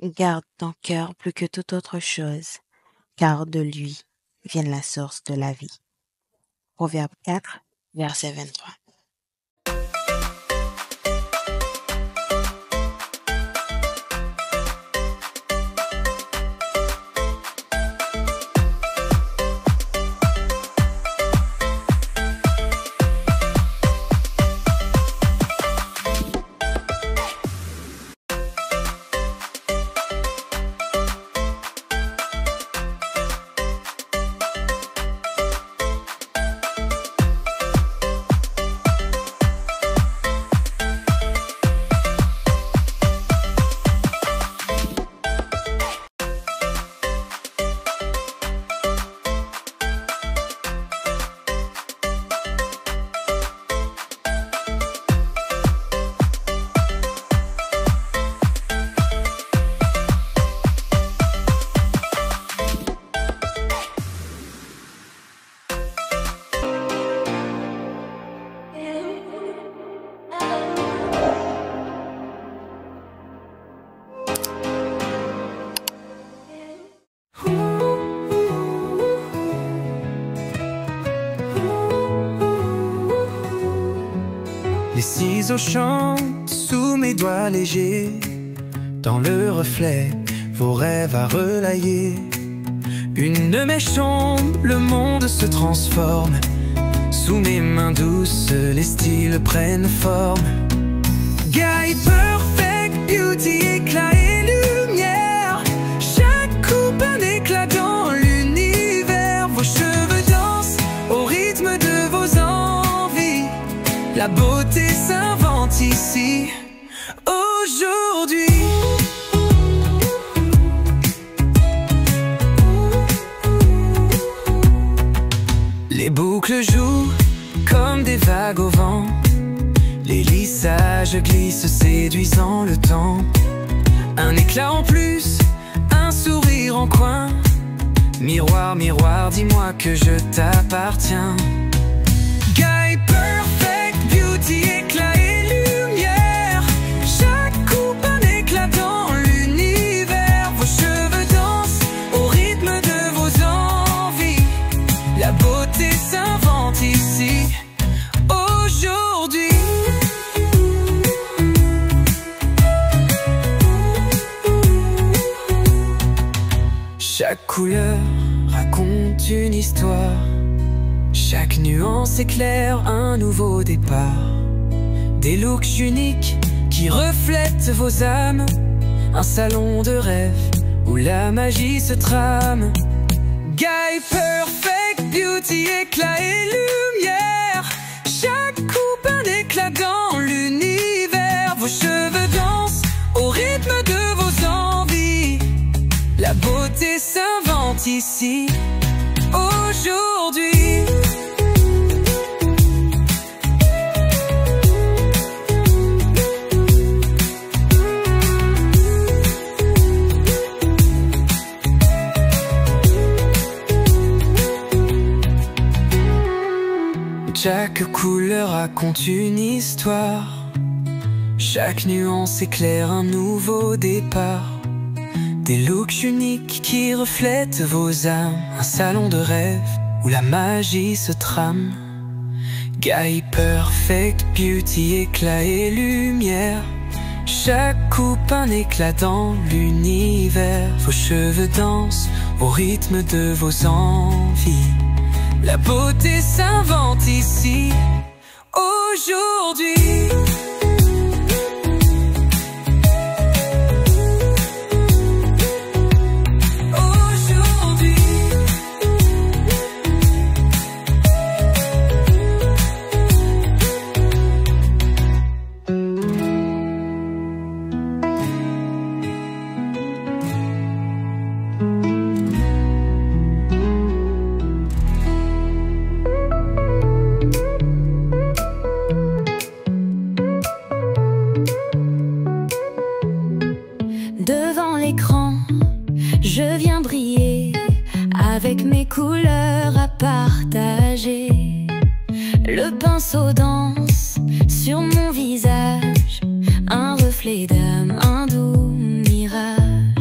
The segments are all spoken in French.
Garde ton cœur plus que toute autre chose, car de lui vient la source de la vie. Proverbe 4, verset 23. Les ciseaux chantent sous mes doigts légers. Dans le reflet, vos rêves à relayer. Une de mes chambres, le monde se transforme. Sous mes mains douces, les styles prennent forme. Guy perfect, beauty, éclat et lumière. Chaque coupe un éclat dans l'univers. Vos cheveux dansent au rythme de vos envies. La beauté s'invente ici, aujourd'hui. Les boucles jouent comme des vagues au vent. Les lissages glissent, séduisant le temps. Un éclat en plus, un sourire en coin. Miroir, miroir, dis-moi que je t'appartiens. Guy perfect, beauty, éclat et lumière. Chaque coupe un éclat dans l'univers. Vos cheveux dansent au rythme de vos envies. La beauté s'invente ici, aujourd'hui. Chaque couleur raconte une histoire. Chaque nuance éclaire un nouveau départ. Des looks uniques qui reflètent vos âmes. Un salon de rêve où la magie se trame. Guy perfect, beauty, éclat et lumière. Chaque coupe un éclat dans l'univers. Vos cheveux dansent au rythme de vos envies. La beauté s'invente ici, aujourd'hui. Chaque couleur raconte une histoire. Chaque nuance éclaire un nouveau départ. Des looks uniques qui reflètent vos âmes. Un salon de rêve où la magie se trame. Guy perfect, beauty, éclat et lumière. Chaque coupe un éclat dans l'univers. Vos cheveux dansent au rythme de vos envies. La beauté s'invente ici, aujourd'hui. Devant l'écran, je viens briller avec mes couleurs à partager. Le pinceau danse sur mon visage, un reflet d'âme, un doux mirage.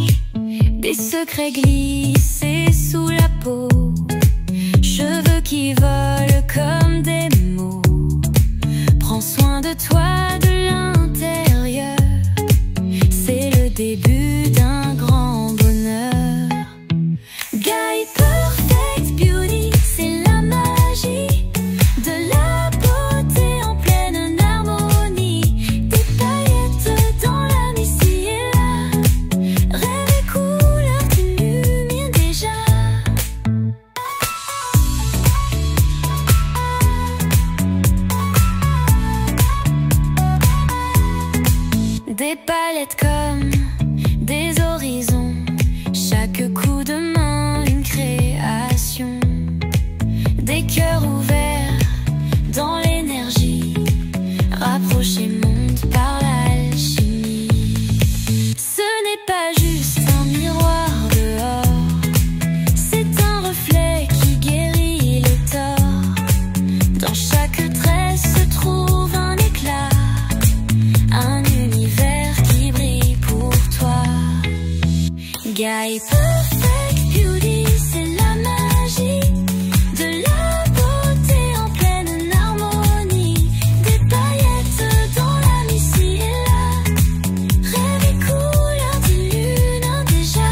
secrets glissés sous la peau, cheveux qui volent comme des mots. Prends soin de toi de l'intérieur, c'est le début d'un grand bonheur. Guy Perfect Beauty, c'est la magie de la beauté en pleine harmonie. Des paillettes dans l'âme ici et là, rêve et couleur t'illuminent déjà. Des palettes comme des horizons, chaque coup de main une création. Des cœurs ouverts dans l'énergie, rapprochés montent par l'alchimie. Ce n'est pas juste un miroir dehors, c'est un reflet qui guérit les torts. Dans chaque trait se trouve un éclat, un univers qui brille pour toi. Guy Perfect Beauty, c'est la magie de la beauté en pleine harmonie. Des paillettes dans l'âme ici et là, rêve et couleur t'illuminent déjà.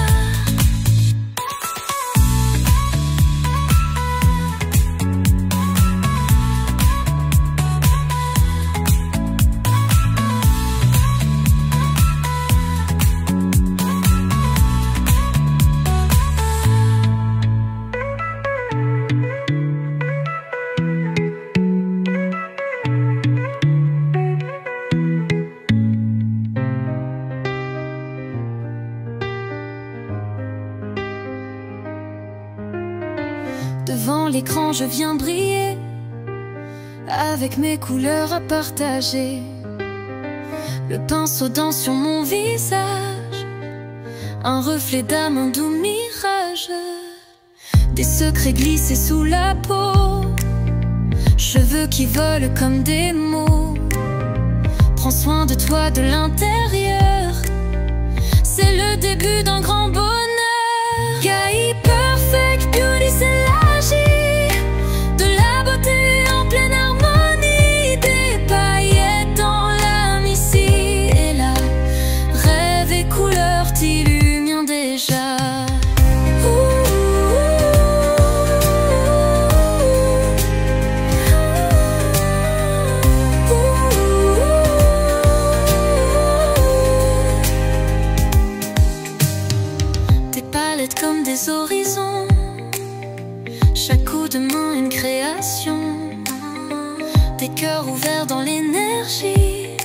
Devant l'écran je viens briller, avec mes couleurs à partager. Le pinceau danse sur mon visage, un reflet d'âme, un doux mirage. Des secrets glissés sous la peau, cheveux qui volent comme des mots. Prends soin de toi de l'intérieur, c'est le début d'un grand bonheur. Guy Perfect Beauty, c'est l'agir de la beauté en pleine harmonie. Des paillettes dans l'âme ici et là, rêve et couleur t'illuminent déjà. Des palettes comme des horizons, chaque coup de main une création. Des cœurs ouverts dans l'énergie,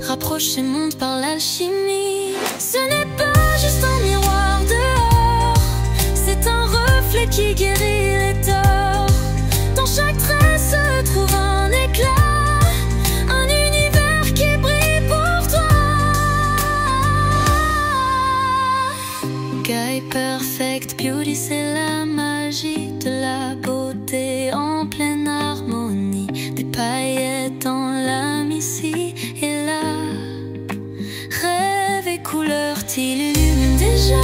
rapprochés montent par l'alchimie. Ce n'est pas juste un miroir dehors, c'est un reflet qui guérit les torts. Dans chaque trait se trouve un éclat, un univers qui brille pour toi. Guy Perfect Beauty, c'est la magie de la beauté en pleine harmonie. Des paillettes dans l'âme ici et là, rêve et couleur t'illuminent déjà.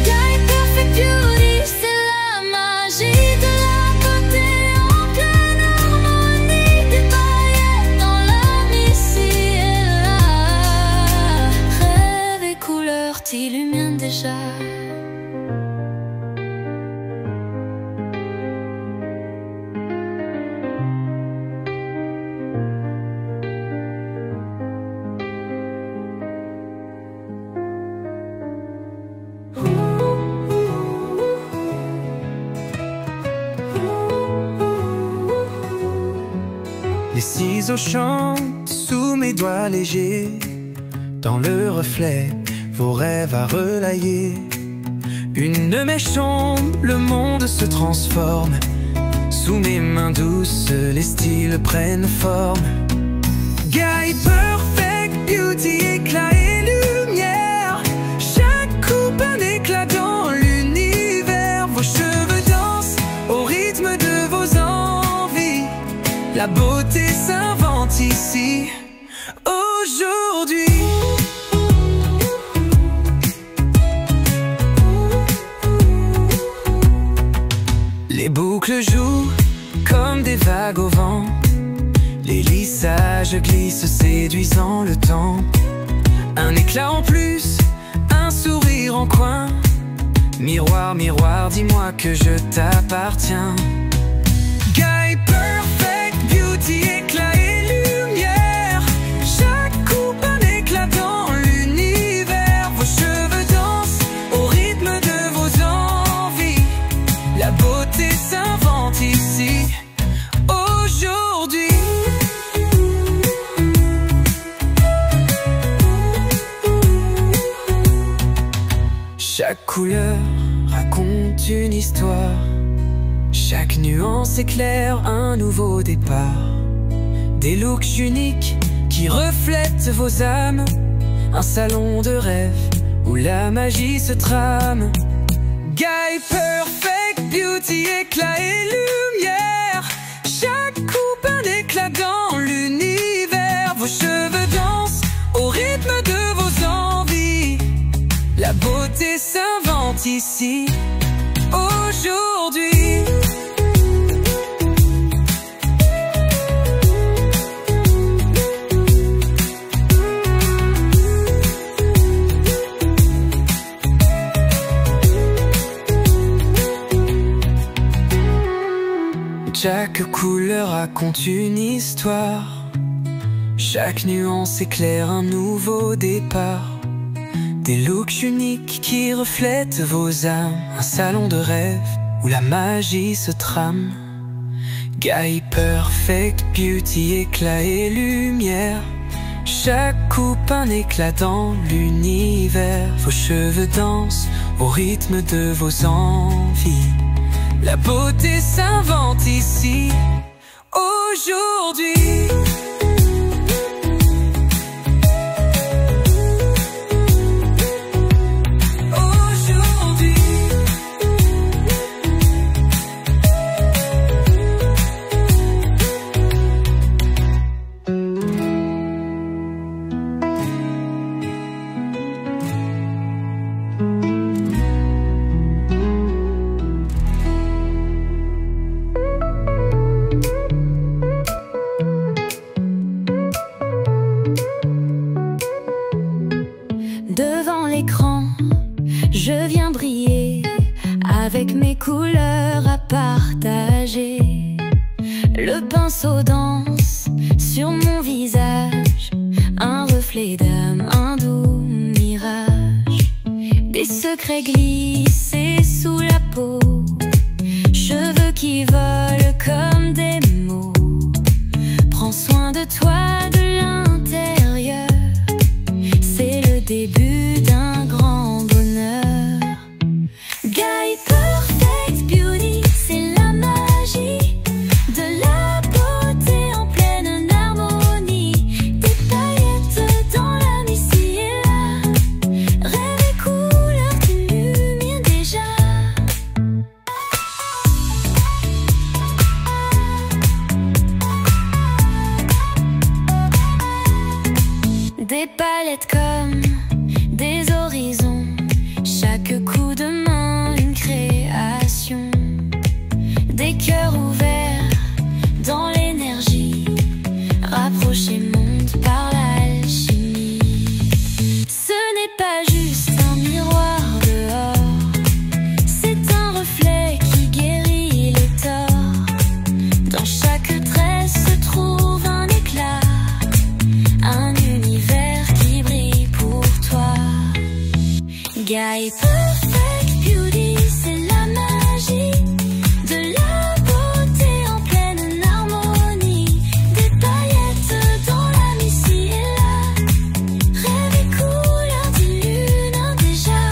Guy Perfect Beauty, c'est la magie de la beauté en pleine harmonie. Des paillettes dans l'âme ici et là, rêve et couleur t'illuminent déjà. Les ciseaux chantent sous mes doigts légers, dans le reflet, vos rêves à relayer. Une mèche tombe, le monde se transforme. Sous mes mains douces, les styles prennent forme. Guy Perfect Beauty, éclat et lumière. Chaque coupe un éclat dans l'univers. Vos cheveux La beauté s'invente ici, aujourd'hui. Les boucles jouent comme des vagues au vent. Les lissages glissent séduisant le temps. Un éclat en plus, un sourire en coin. Miroir, miroir, dis-moi que je t'appartiens. Guy perfect, beauty, éclat et lumière. Chaque coupe un éclat dans l'univers. Vos cheveux dansent au rythme de vos envies. La beauté s'invente ici, aujourd'hui. Chaque couleur raconte une histoire. Chaque nuance éclaire un nouveau départ. Des looks uniques qui reflètent vos âmes. Un salon de rêve où la magie se trame. Guy perfect, beauty, éclat et lumière. Chaque coupe un éclat dans l'univers. Vos cheveux dansent au rythme de vos envies. La beauté s'invente ici, aujourd'hui. Chaque couleur raconte une histoire. Chaque nuance éclaire un nouveau départ. Des looks uniques qui reflètent vos âmes. Un salon de rêve où la magie se trame. Guy perfect, beauty, éclat et lumière. Chaque coupe un éclat dans l'univers. Vos cheveux dansent au rythme de vos envies. La beauté s'invente ici, aujourd'hui. Devant l'écran, je viens briller avec mes couleurs à partager. Le pinceau danse sur mon visage, un reflet d'âme, un doux mirage. Des secrets glissés sous la peau, cheveux qui volent comme des mots. Prends soin de toi de l'intérieur, c'est le début d'un grand bonheur. Guy perfect, beauty, c'est la magie de la beauté en pleine harmonie. Des paillettes dans l'âme ici et là, rêve et couleurs t'illuminent déjà. Des palettes comme des horizons, chaque coup de main une création. Des cœurs ouverts dans l'énergie, rapprochés montent par l'alchimie. Ce n'est pas juste un miroir dehors, c'est un reflet qui guérit les torts. Dans chaque trait se trouve un éclat, un univers qui brille pour toi. Guy perfect, beauty, c'est la magie de la beauté en pleine harmonie. Des paillettes dans l'âme ici et là, rêve et couleurs d'illuminent déjà.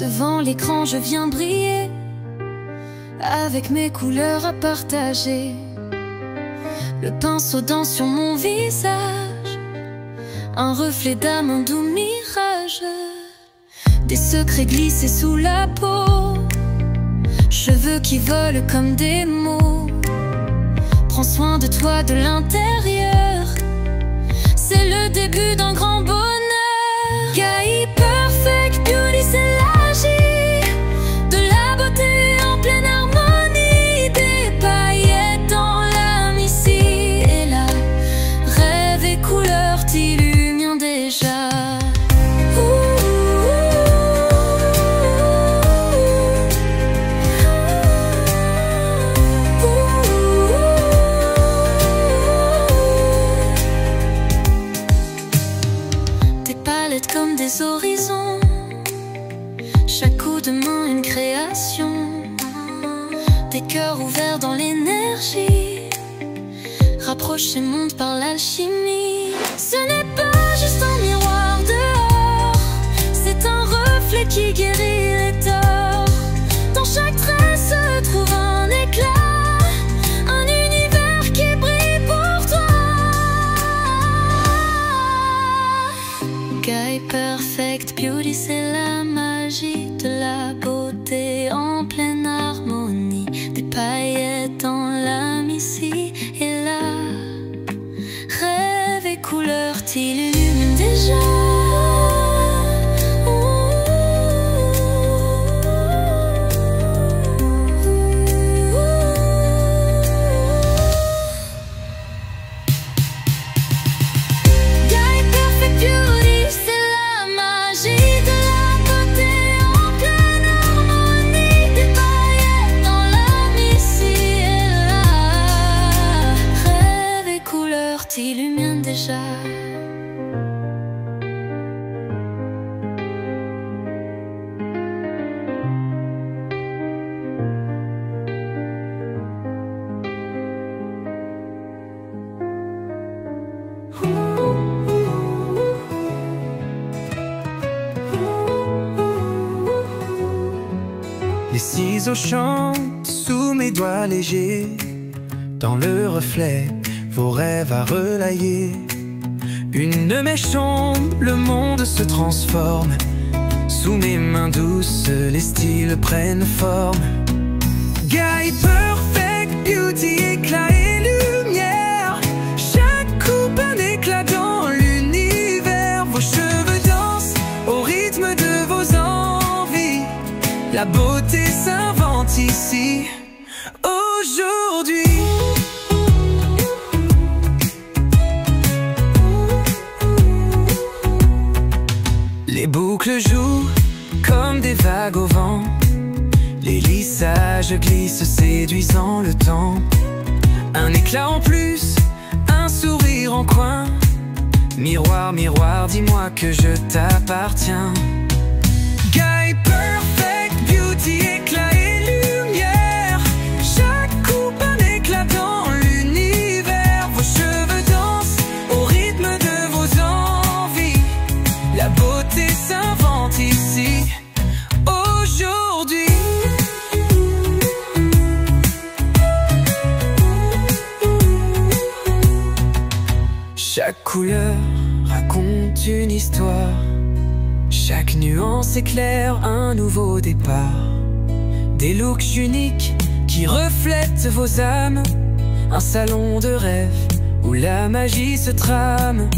Devant l'écran je viens briller, avec mes couleurs à partager. Le pinceau danse sur mon visage, un reflet d'âme, un doux mirage. Des secrets glissés sous la peau, cheveux qui volent comme des mots. Prends soin de toi de l'intérieur, c'est le début d'un grand bonheur. Guy Perfect Beauty, c'est la magie de la beauté en pleine harmonie. Des paillettes dans l'âme ici et là, rêve et couleurs t'illuminent déjà. Comme des horizons, chaque coup de main une création. Des cœurs ouverts dans l'énergie, rapprochés montent par l'alchimie. Ce n'est pas juste un miroir dehors, c'est un reflet qui guérit les torts. Dans chaque trait se trouve un éclat, un univers qui brille pour toi. Guy Perfect Beauty, c'est la magie de la beauté en pleine harmonie. Des paillettes dans l'âme ici et là, rêve et couleurs t'illuminent déjà. T'illumine déjà. Les ciseaux chantent sous mes doigts légers, dans le reflet vos rêves à relayer. Une mèche tombe, le monde se transforme. Sous mes mains douces, les styles prennent forme. Guy Perfect Beauty, éclat et lumière. Chaque coupe un éclat dans l'univers. Vos cheveux dansent au rythme de vos envies. La beauté s'invente ici, aujourd'hui. Les boucles jouent comme des vagues au vent. Les lissages glissent, séduisant le temps. Un éclat en plus, un sourire en coin. Miroir, miroir, dis-moi que je t'appartiens. Guy Perfect Beauty, éclat et lumière. Chaque coupe un éclat dans l'univers. Vos cheveux dansent au rythme de vos envies. La beauté s'invente ici, aujourd'hui. Chaque couleur raconte une histoire. Chaque nuance éclaire un nouveau départ. Des looks uniques qui reflètent vos âmes. Un salon de rêve où la magie se trame.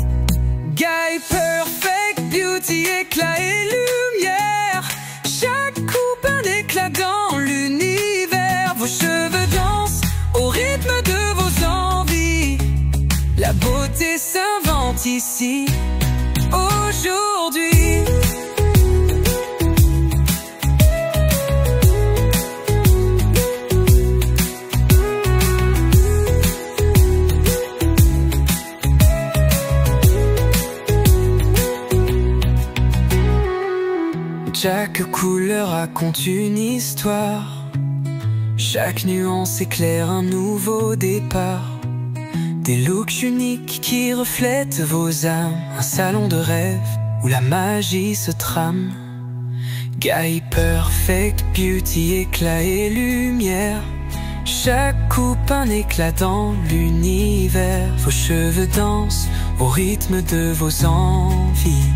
Guy Perfect Beauty, éclat et lumière. Chaque coupe un éclat dans l'univers. Vos cheveux dansent au rythme de vos envies. La beauté s'invente ici, aujourd'hui. Chaque couleur raconte une histoire. Chaque nuance éclaire un nouveau départ. Des looks uniques qui reflètent vos âmes. Un salon de rêve où la magie se trame. Guy Perfect Beauty, éclat et lumière. Chaque coupe un éclat dans l'univers. Vos cheveux dansent au rythme de vos envies.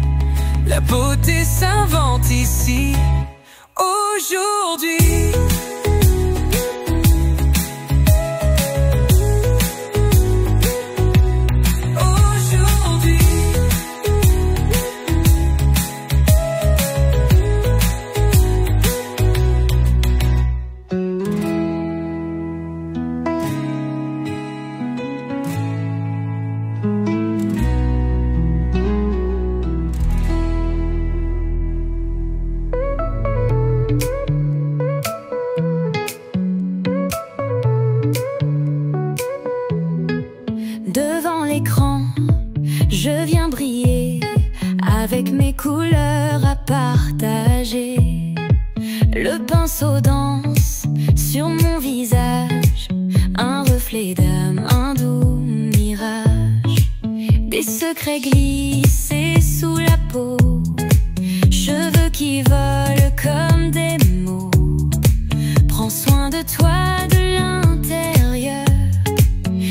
La beauté s'invente ici, aujourd'hui. Devant l'écran, je viens briller avec mes couleurs à partager. Le pinceau danse sur mon visage, un reflet d'âme, un doux mirage. Des secrets glissés sous la peau, cheveux qui volent comme des mots. Prends soin de toi de l'intérieur,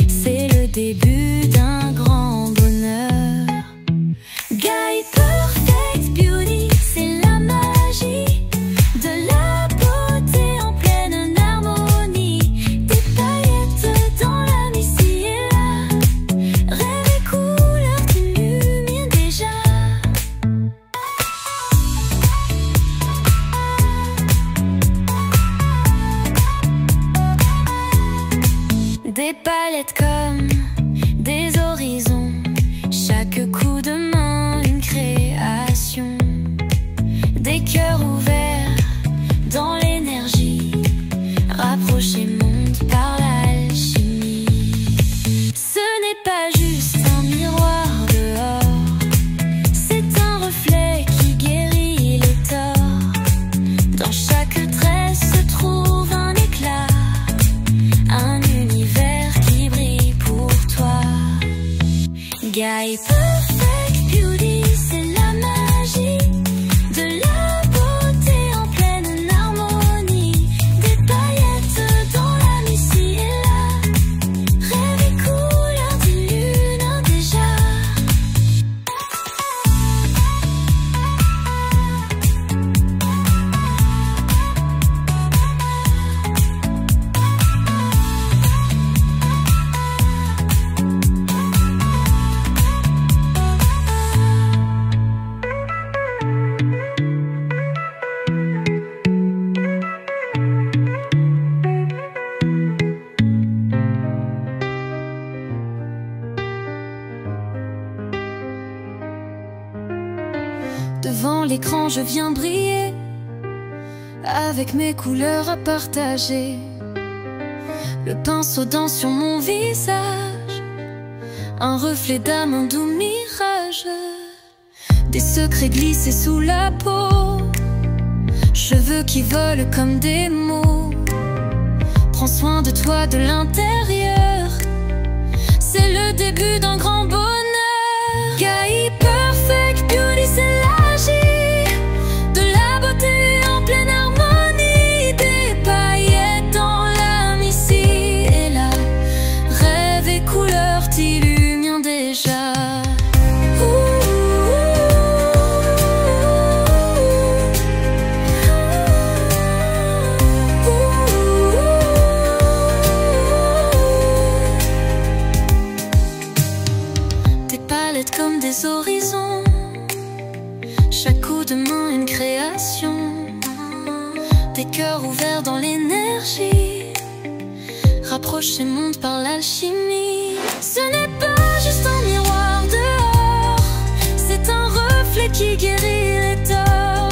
c'est le début d'un grand bonheur. Guy Perfect Beauty, c'est la magie de la beauté en pleine harmonie. Des paillettes dans l'âme ici et là, rêve et couleurs t'illuminent déjà. Des palettes comme des horizons, chaque coup de main une création. Des cœurs ouverts dans l'énergie, rapprochés montent par l'alchimie. Ce n'est pas juste un miroir dehors, c'est un reflet qui guérit les torts. Dans chaque trait se trouve un éclat, un univers qui brille pour toi. Guy Perfect Beauty, c'est la magie de la beauté en pleine harmonie. Des paillettes dans l'âme ici et là, rêve et couleurs t'illuminent déjà. Devant l'écran, je viens briller avec mes couleurs à partager. Le pinceau danse sur mon visage, un reflet d'âme, un doux mirage. Des secrets glissés sous la peau, cheveux qui volent comme des mots. Prends soin de toi de l'intérieur, c'est le début d'un grand bonheur. Guy Perfect Beauty, c'est la magie de la beauté en pleine harmonie. Des paillettes dans l'âme ici et là, rêve et couleurs t'illuminent déjà. Des palettes comme des horizons, chaque coup de main une création. Des cœurs ouverts dans l'énergie, rapprochés montent par l'alchimie. Ce n'est pas juste un miroir dehors, c'est un reflet qui guérit les torts.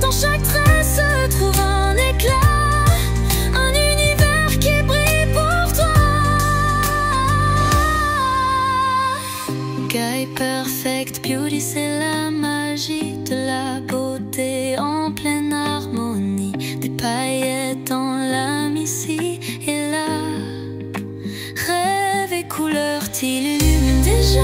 Dans chaque trait se trouve un éclat, un univers qui brille pour toi. Guy Perfect Beauty, c'est la magie de la beauté en pleine harmonie. Des paillettes dans l'âme ici et là, rêve et couleurs t'illuminent déjà.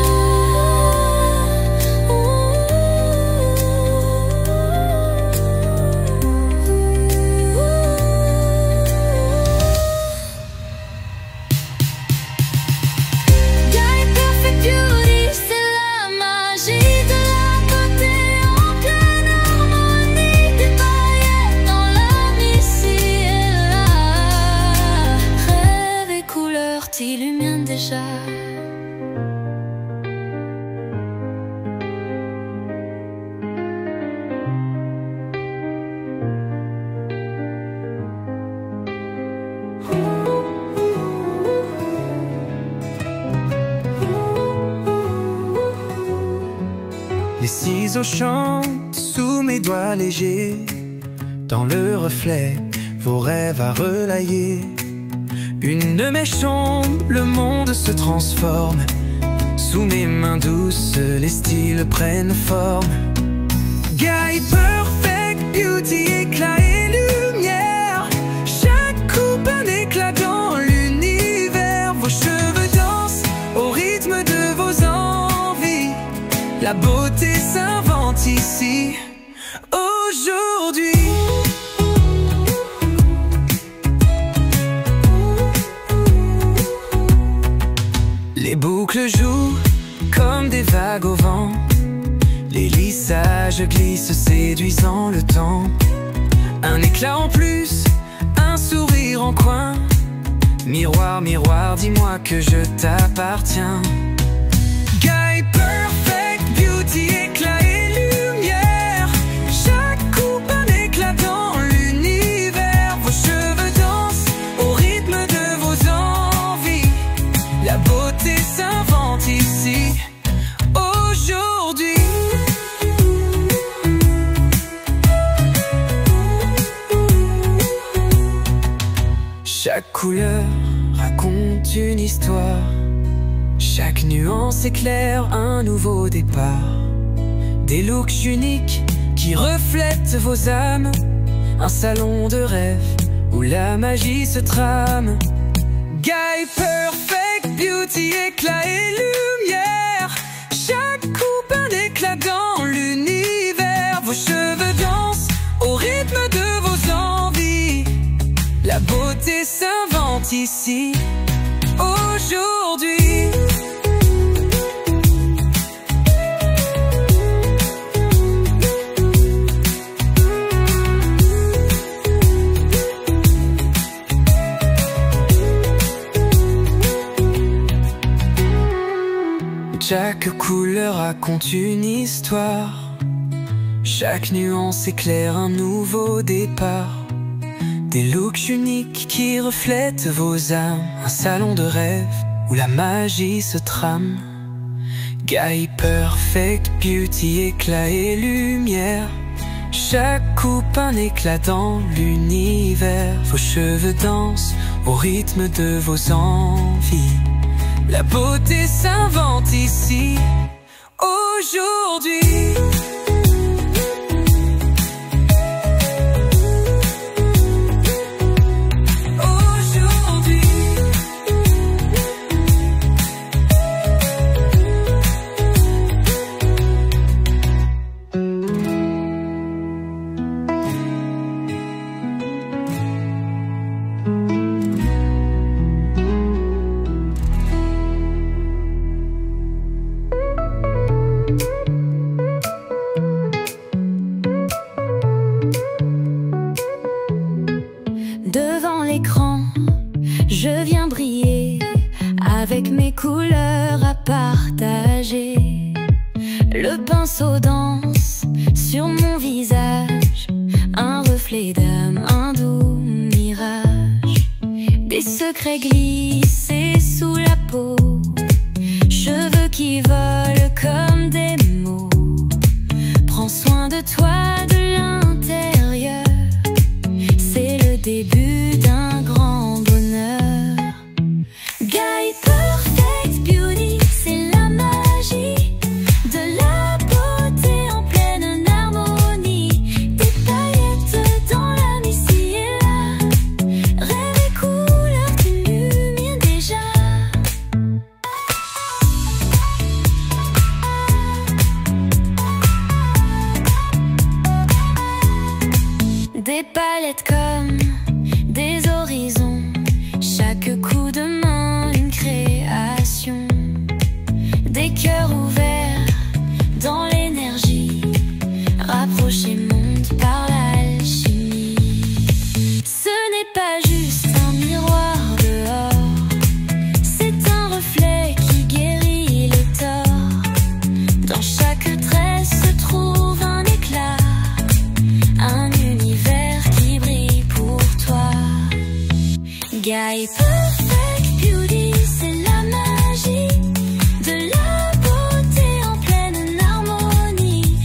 oiseaux chantent sous mes doigts légers. Dans le reflet, vos rêves à relayer. Une de mes chambres, le monde se transforme. Sous mes mains douces, les styles prennent forme. Guy perfect, beauty, éclat et lumière. Chaque coupe un éclat dans l'univers. Vos cheveux dansent au rythme de vos envies. La beauté s'invente ici, aujourd'hui. Les boucles jouent comme des vagues au vent. Les lissages glissent séduisant le temps. Un éclat en plus, un sourire en coin. Miroir, miroir, dis-moi que je t'appartiens. Guy perfect, beauty, éclat et lumière. Chaque coupe un éclat dans l'univers. Vos cheveux dansent au rythme de vos envies. La beauté s'invente ici, aujourd'hui. Chaque couleur raconte une histoire. Chaque nuance éclaire un nouveau départ. Des looks uniques qui reflètent vos âmes. Un salon de rêve où la magie se trame. Guy perfect, beauty, éclat et lumière. Chaque coupe un éclat dans l'univers. Vos cheveux dansent au rythme de vos envies. La beauté s'invente ici, aujourd'hui. Chaque couleur raconte une histoire. Chaque nuance éclaire un nouveau départ. Des looks uniques qui reflètent vos âmes. Un salon de rêve où la magie se trame. Guy perfect, beauty, éclat et lumière. Chaque coupe un éclat dans l'univers. Vos cheveux dansent au rythme de vos envies. La beauté s'invente ici, aujourd'hui. Devant l'écran, je viens briller avec mes couleurs à partager. Le pinceau danse sur mon visage, un reflet d'âme, un doux mirage. Des secrets glissés sous la peau, cheveux qui volent comme des mots. Prends soin de toi de l'intérieur, c'est le début d'un grand bonheur. Guy perfect, beauty, c'est la magie de la beauté en pleine harmonie. Des paillettes dans l'âme ici et là, rêve et couleurs t'illuminent déjà. Des palettes comme des horizons, chaque coup de main une création. Des cœurs ouverts dans l'énergie, rapprochés montent par l'alchimie. Ce n'est pas juste un miroir dehors, c'est un reflet qui guérit le tort. Dans chaque trait se trouve un éclat, un univers qui brille pour toi. Guy perfect, beauty, c'est la magie de la beauté en pleine harmonie.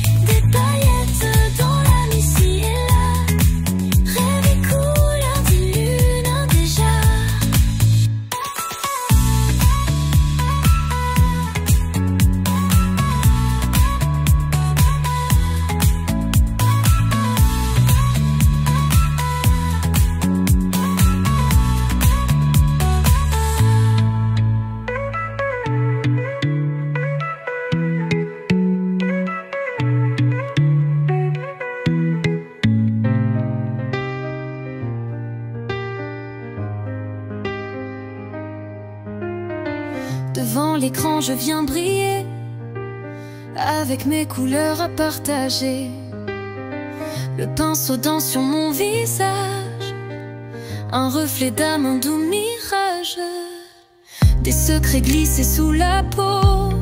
l'écran je viens briller, avec mes couleurs à partager. Le pinceau danse sur mon visage, un reflet d'âme, un doux mirage. Des secrets glissés sous la peau,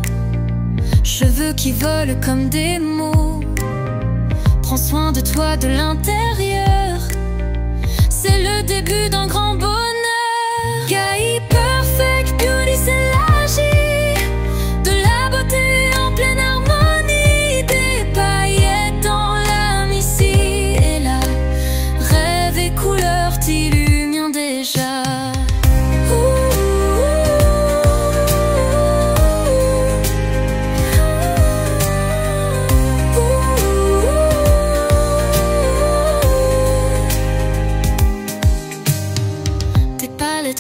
cheveux qui volent comme des mots. Prends soin de toi de l'intérieur, c'est le début d'un grand bonheur. Guy Perfect Beauty, c'est magie de la beauté en pleine harmonie. Des paillettes dans l'âme ici et là, rêve et couleurs t'illuminent déjà.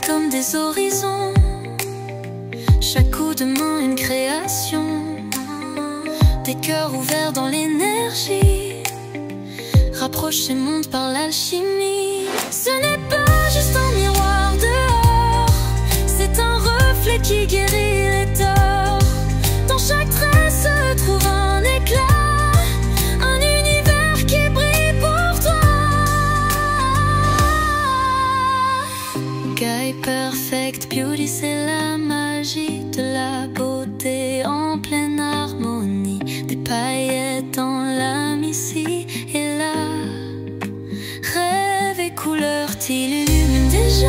Comme des horizons, chaque coup de main une création. Des cœurs ouverts dans l'énergie, rapprochés montent par l'alchimie. Ce n'est pas juste un miroir dehors, c'est un reflet qui guérit les torts. Dans chaque trait se trouve un éclat, un univers qui brille pour toi. Guy Perfect Beauty, c'est la magie de la beauté en pleine harmonie. Des paillettes dans l'âme ici et là, rêve et couleurs t'illuminent déjà.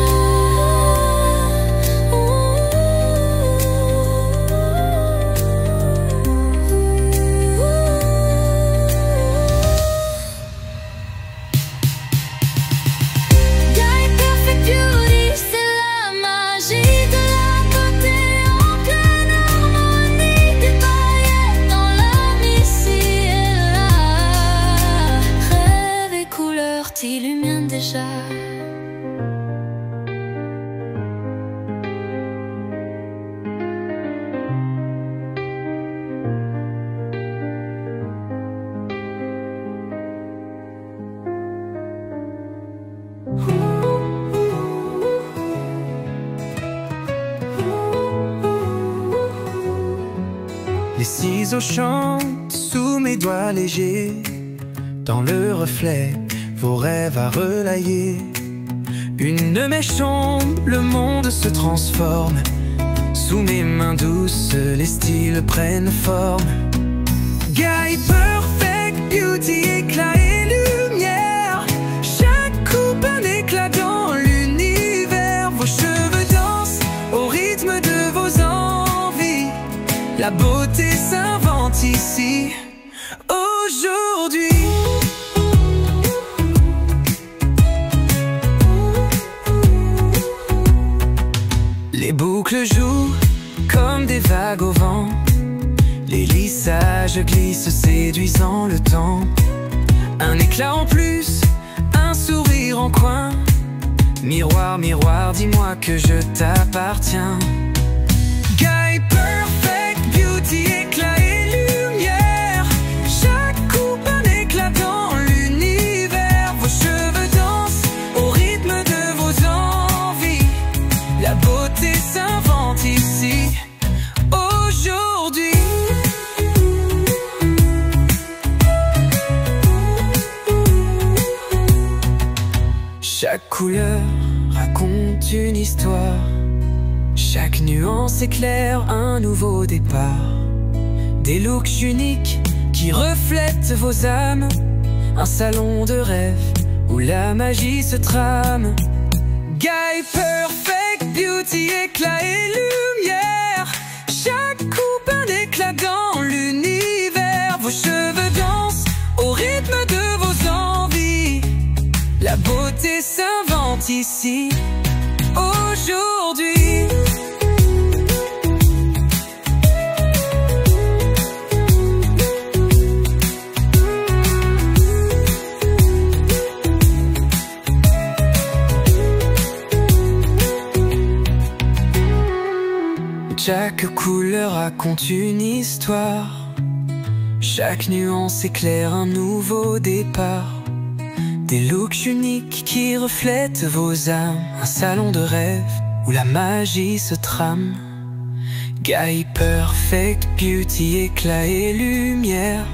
T'illuminent déjà. Les ciseaux chantent sous mes doigts légers, dans le reflet vos rêves à relayer. Une de mes chambres, le monde se transforme. Sous mes mains douces, les styles prennent forme. Guy Perfect Beauty, éclat et lumière. Chaque coupe un éclat dans l'univers. Vos cheveux dansent au rythme de vos envies. La beauté s'invente ici, aujourd'hui. Les boucles jouent comme des vagues au vent. Les lissages glissent séduisant le temps. Un éclat en plus, un sourire en coin. Miroir, miroir, dis-moi que je t'appartiens. Guy Perfect Beauty, éclat et lumière. Chaque coupe un éclat dans l'univers. Vos cheveux dansent au rythme de vos envies. La beauté s'invente ici, aujourd'hui. Chaque couleur raconte une histoire. Chaque nuance éclaire un nouveau départ. Des looks uniques qui reflètent vos âmes. Un salon de rêve où la magie se trame. Guy Perfect Beauty, éclat et lumière. Chaque coupe un éclat dans l'univers. Vos cheveux dansent au rythme de vos envies. La beauté s'invente ici, aujourd'hui. Chaque couleur raconte une histoire. Chaque nuance éclaire un nouveau départ. Des looks uniques qui reflètent vos âmes. Un salon de rêve où la magie se trame. Guy Perfect Beauty, éclat et lumière.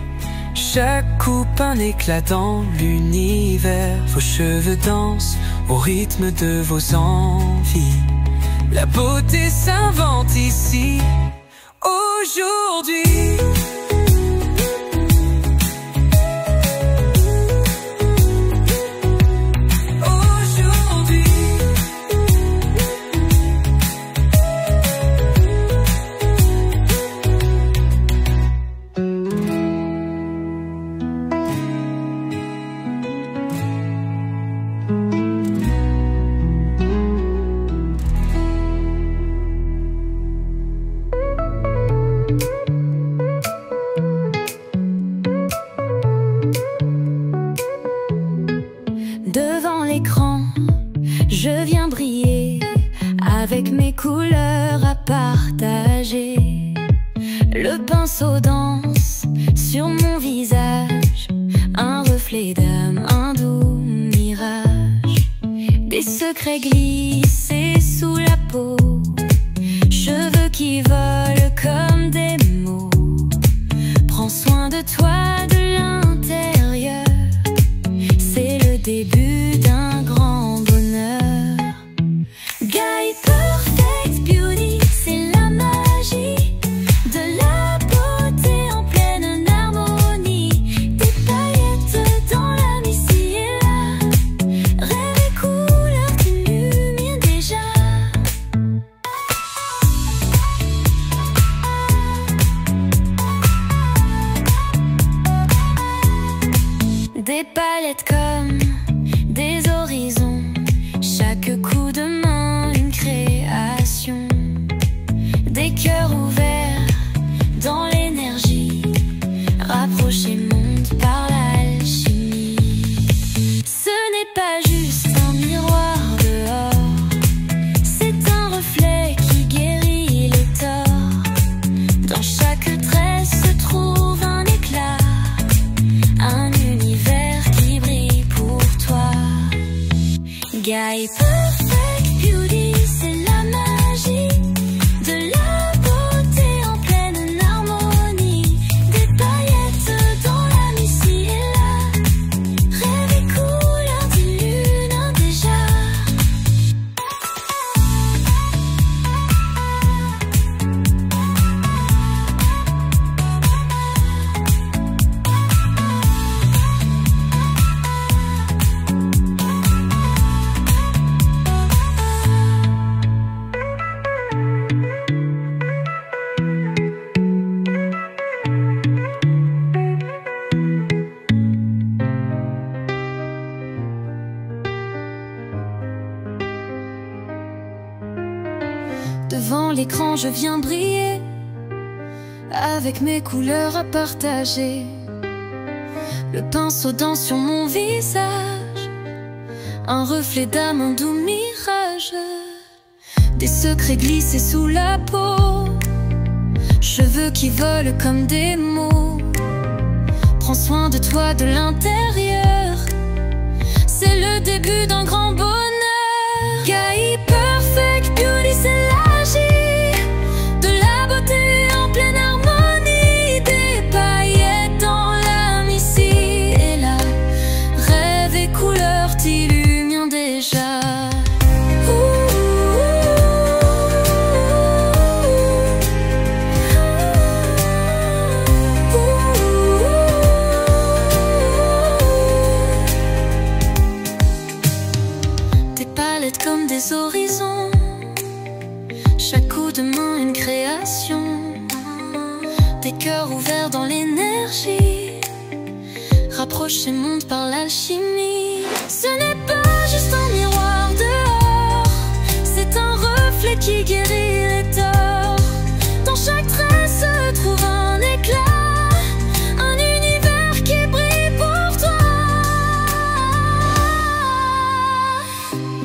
Chaque coupe un éclat dans l'univers. Vos cheveux dansent au rythme de vos envies. La beauté s'invente ici, aujourd'hui. Devant l'écran, je viens briller avec mes couleurs à partager. Le pinceau danse sur mon visage, un reflet d'âme, un doux mirage. Des secrets glissés sous la peau, cheveux qui volent comme des mots. Prends soin de toi de l'intérieur, c'est le début d'un grand bonheur. Guy Perfect Beauty, c'est la magie de la beauté en pleine harmonie. Des paillettes dans l'âme ici et là, rêve et couleurs t'illuminent déjà. Des palettes comme des horizons, chaque coup de main une création. Des cœurs ouverts dans l'énergie, rapprochés montent par l'alchimie. Ce n'est pas juste un miroir dehors, c'est un reflet qui guérit les torts. Dans chaque trait se trouve un éclat, un univers qui brille pour toi. Guy Perfect Beauty, c'est la magie de la beauté en pleine harmonie. Des paillettes dans l'âme ici et là, rêve et couleurs t'illuminent déjà. Devant l'écran, je viens briller avec mes couleurs à partager. Le pinceau danse sur mon visage, un reflet d'âme, un doux mirage. Des secrets glissés sous la peau, cheveux qui volent comme des mots. Prends soin de toi de l'intérieur, c'est le début d'un grand bonheur. Guy Perfect Beauty, c'est l'agir de la beauté en pleine harmonie. Des paillettes dans l'âme ici et là, rêve et couleurs t'illuminent déjà. Comme des horizons, chaque coup de main une création. Des cœurs ouverts dans l'énergie, rapprochés montent par l'alchimie. Ce n'est pas juste un miroir dehors, c'est un reflet qui guérit les torts. Dans chaque trait se trouve un éclat, un univers qui brille pour toi.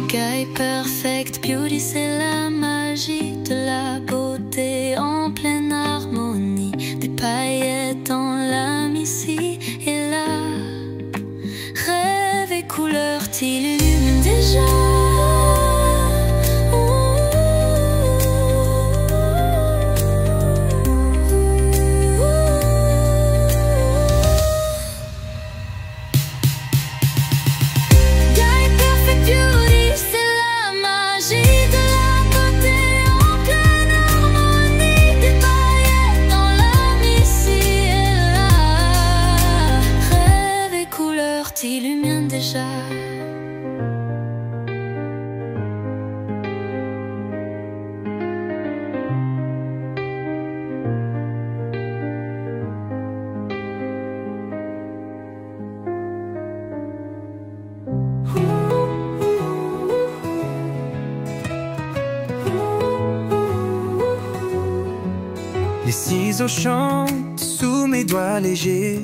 Guy Perfect Beauty, c'est la magie de la beauté en pleine harmonie. Des paillettes dans l'âme ici et là, rêve et couleurs t'illuminent déjà. t'illumine déjà. Les ciseaux chantent sous mes doigts légers.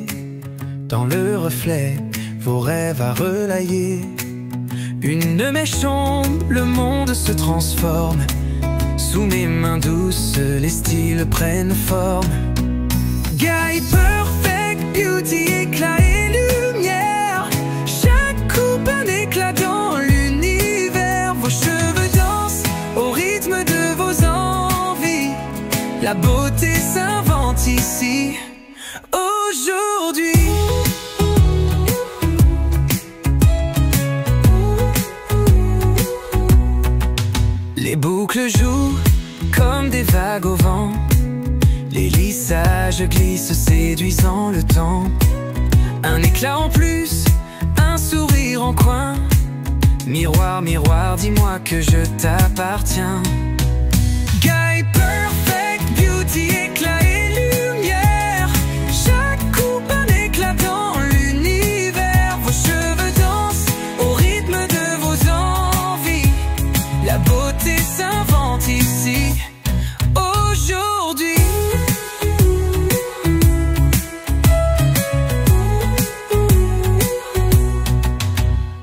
Dans le reflet, vos rêves à relayer. Une mèche tombe, le monde se transforme. Sous mes mains douces, les styles prennent forme. Guy perfect, beauty, éclat et lumière. Chaque coupe un éclat dans l'univers. Vos cheveux dansent au rythme de vos envies. La beauté s'invente ici, aujourd'hui. Les boucles jouent comme des vagues au vent. Les lissages glissent, séduisant le temps. Un éclat en plus, un sourire en coin. Miroir, miroir, dis-moi que je t'appartiens. Guy perfect, beauty, éclat et lumière. Chaque coupe un éclat dans l'univers. Vos cheveux dansent au rythme de vos envies. La beauté s'invente ici, aujourd'hui.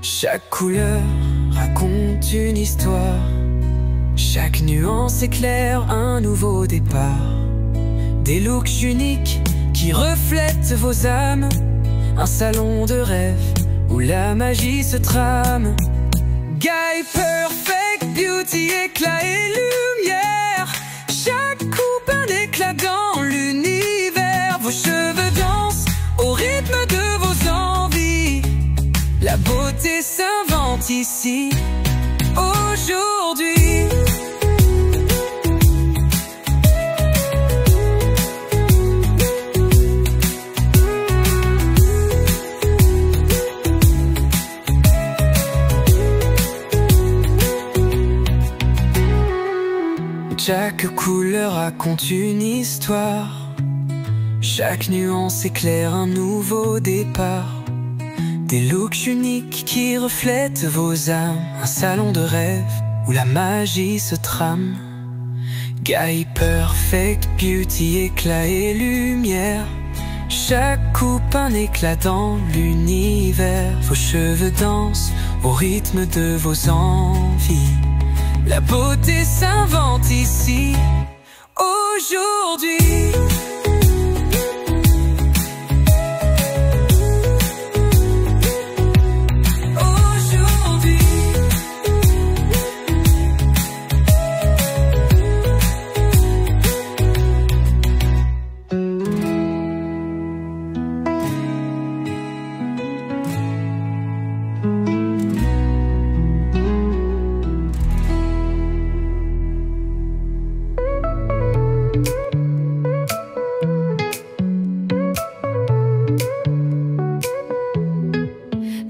Chaque couleur raconte une histoire. Chaque nuance éclaire un nouveau départ. Des looks uniques qui reflètent vos âmes. Un salon de rêve où la magie se trame. Guy perfect, beauty, éclat et lumière. Chaque coupe un éclat dans l'univers. Vos cheveux dansent au rythme de vos envies. La beauté s'invente ici, aujourd'hui. Chaque couleur raconte une histoire. Chaque nuance éclaire un nouveau départ. Des looks uniques qui reflètent vos âmes. Un salon de rêve où la magie se trame. Guy perfect, beauty, éclat et lumière. Chaque coupe un éclat dans l'univers. Vos cheveux dansent au rythme de vos envies. La beauté s'invente ici, aujourd'hui.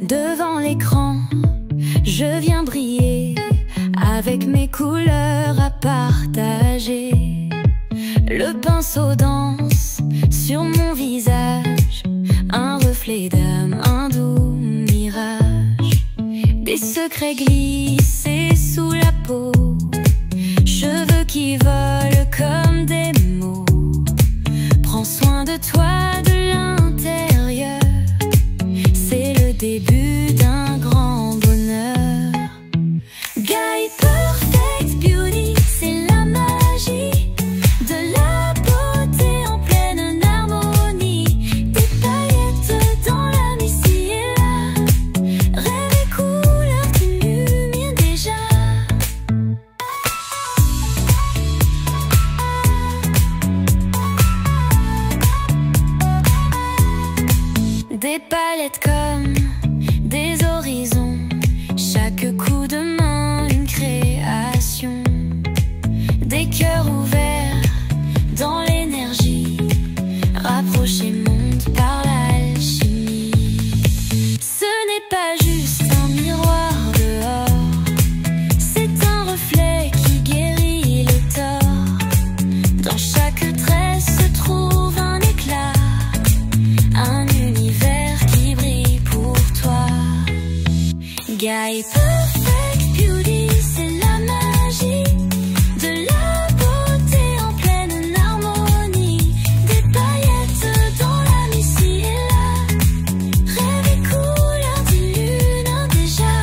Devant l'écran, je viens briller avec mes couleurs à partager. Le pinceau danse sur mon visage, un reflet d'âme, un doux mirage. Des secrets glissés sous la peau, cheveux qui volent comme des mots. Prends soin de toi de l'intérieur, c'est le début d'un grand bonheur. Guy perfect, beauty, c'est la magie de la beauté en pleine harmonie. Des paillettes dans l'âme ici et là, rêve et couleurs t'illuminent déjà. Des palettes comme pas juste un miroir dehors, c'est un reflet qui guérit les torts. Dans chaque trait se trouve un éclat, un univers qui brille pour toi. Guy Perfect Beauty, c'est la magie de la beauté en pleine harmonie. Des paillettes dans l'âme ici et là, rêve et couleur d'illuminant déjà.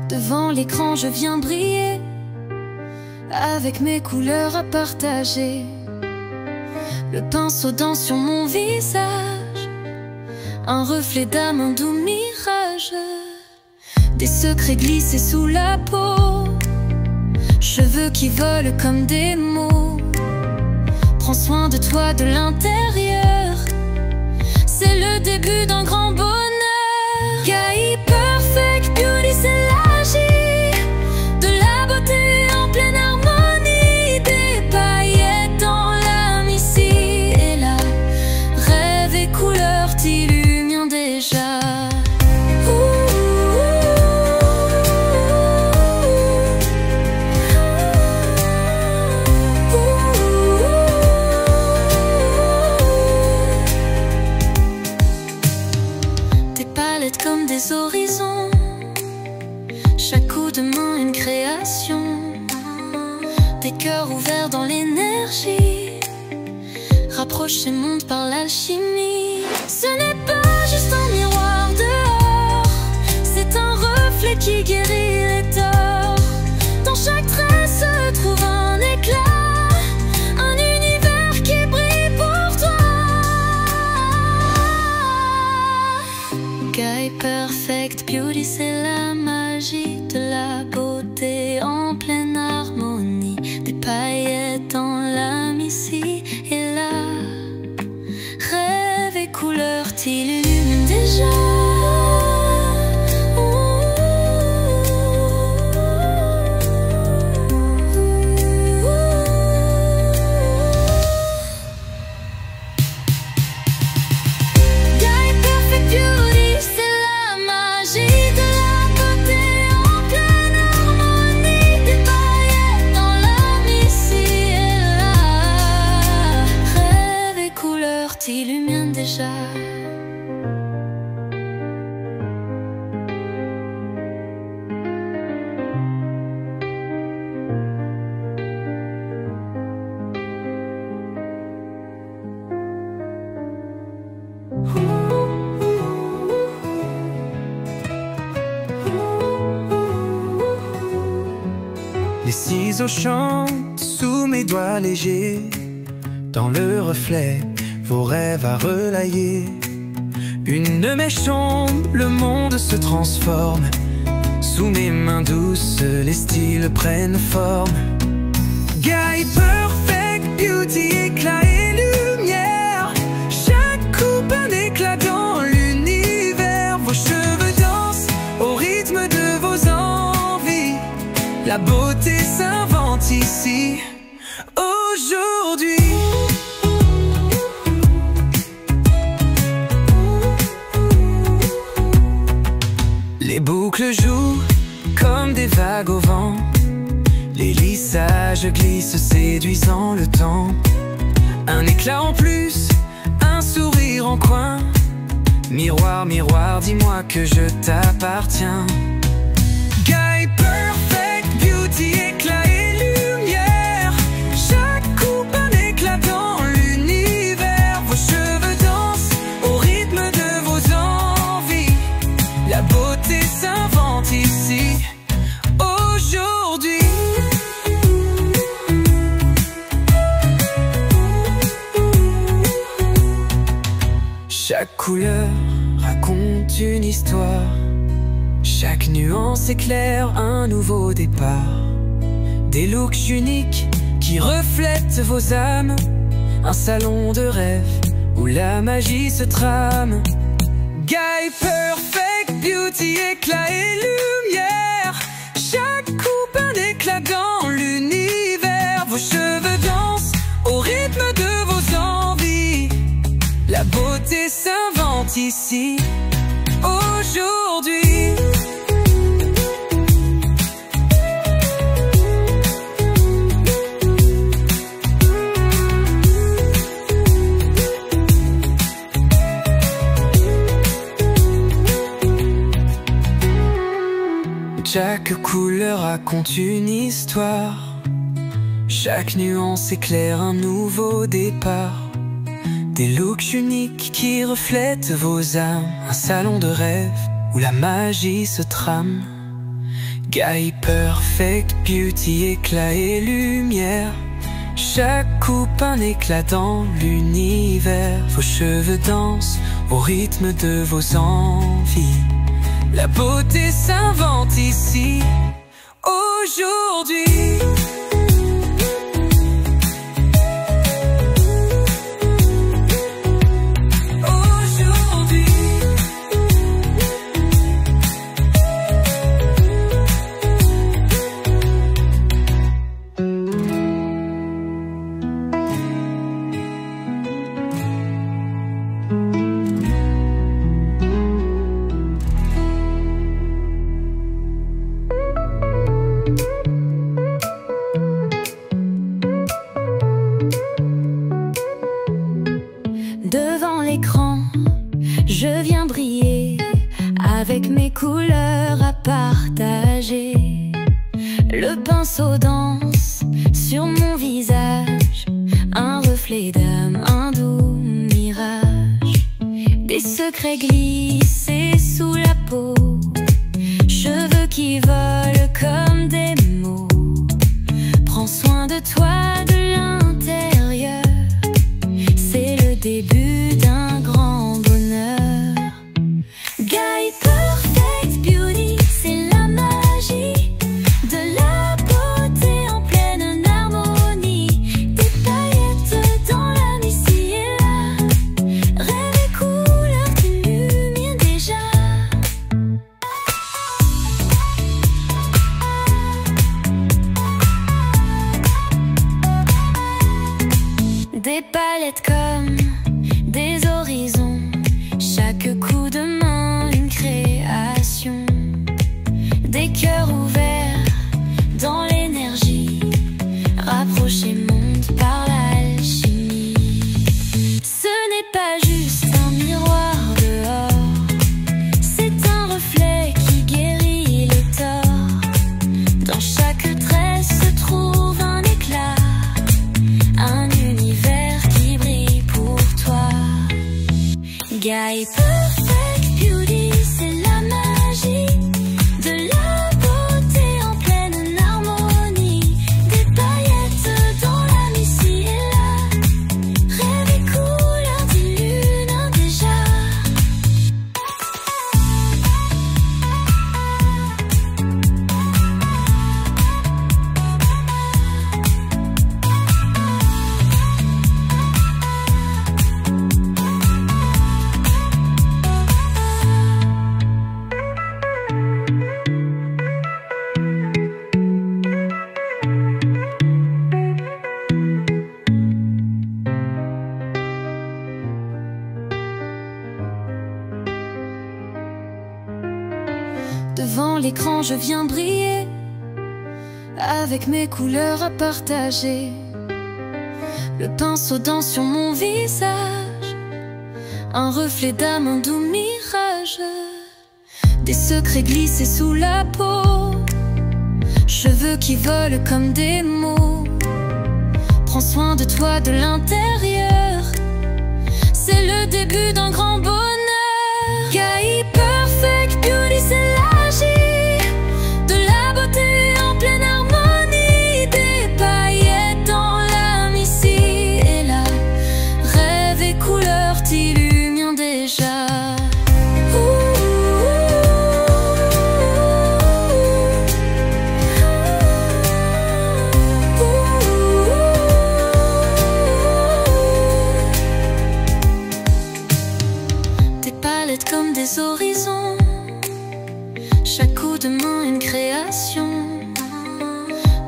Devant l'écran je viens briller, avec mes couleurs à partager. Le pinceau danse sur mon visage, un reflet d'âme, un doux mirage. Des secrets glissés sous la peau, cheveux qui volent comme des mots. Prends soin de toi de l'intérieur, c'est le début d'un grand bonheur. Guy Perfect Beauty, c'est l'agir de la beauté en pleine harmonie. Des paillettes dans l'âme ici et là, rêve et couleur t'illuminent déjà. Des palettes comme des horizons, chaque coup de main une création. Des cœurs ouverts dans l'énergie, rapproche et monte par l'alchimie. Ce n'est pas juste un miroir dehors, c'est un reflet qui guérit les torts. Dans chaque trait se trouve un éclat, un univers qui brille pour toi. Guy Perfect Beauty, c'est la magie de la beauté en pleine harmonie. Des paillettes dans l'âme ici et là, rêve et couleur t'illuminent déjà. Guy Perfect Beauty, c'est la magie de la beauté en pleine harmonie. Des paillettes dans l'âme ici et là, rêve et couleur t'illuminent déjà. Les ciseaux chantent sous mes doigts légers, dans le reflet, vos rêves à relayer. Une de mes chambres, le monde se transforme. Sous mes mains douces, les styles prennent forme. Guy Perfect Beauty, éclat et lumière. Chaque coupe un éclat dans l'univers. Vos cheveux dansent au rythme de vos envies. La beauté s'invente ici, aujourd'hui. Les boucles jouent comme des vagues au vent. Les lissages glissent séduisant le temps. Un éclat en plus, un sourire en coin. Miroir, miroir, dis-moi que je t'appartiens. Guy Perfect Beauty, éclat et lumière. Chaque coupe un éclat dans l'univers. Vos cheveux dansent au rythme de vos envies. La beauté s'invente ici, aujourd'hui. Chaque couleur raconte une histoire. Chaque nuance éclaire un nouveau départ. Des looks uniques qui reflètent vos âmes. Un salon de rêve où la magie se trame. Guy perfect, beauty, éclat et lumière. Chaque coupe un éclat dans l'univers. Vos cheveux dansent au rythme de vos envies. La beauté s'invente ici, aujourd'hui. Chaque couleur raconte une histoire. Chaque nuance éclaire un nouveau départ. Des looks uniques qui reflètent vos âmes. Un salon de rêve où la magie se trame. Guy perfect, beauty, éclat et lumière. Chaque coupe un éclat dans l'univers. Vos cheveux dansent au rythme de vos envies. La beauté s'invente ici, aujourd'hui. Devant l'écran, je viens briller avec mes couleurs à partager. Le pinceau danse sur mon visage, un reflet d'âme, un doux mirage. Des secrets glissés sous la peau, cheveux qui volent comme des mots. Prends soin de toi de l'intérieur, c'est le début d'un grand bonheur. Guy perfect, beauty, c'est la magie de la beauté en pleine harmonie. Des paillettes dans la nuit ci et là, rêve et couleurs t'illuminent déjà. Des palettes comme des horizons, chaque coup de main une création. Des cœurs ouverts dans l'énergie, rapprochés montent par l'alchimie. Ce n'est pas juste un miroir dehors, c'est un reflet qui guérit les torts. Dans chaque trait se trouve un éclat, un univers qui brille pour toi. Guy perfect, beauty, c'est la magie de la beauté en pleine harmonie. Des paillettes dans la nuit ci et là, rêve et couleurs t'illuminent déjà. Devant l'écran, je viens briller avec mes couleurs à partager. Le pinceau danse sur mon visage, un reflet d'âme, un doux mirage. Des secrets glissés sous la peau, cheveux qui volent comme des mots. Prends soin de toi de l'intérieur, c'est le début d'un grand bonheur. Guy perfect, beauty, c'est la magie de la beauté en pleine harmonie. Des paillettes dans l'âme ici et là, rêve et couleurs t'illuminent déjà. déjà. Des palettes comme des horizons, chaque coup de main une création.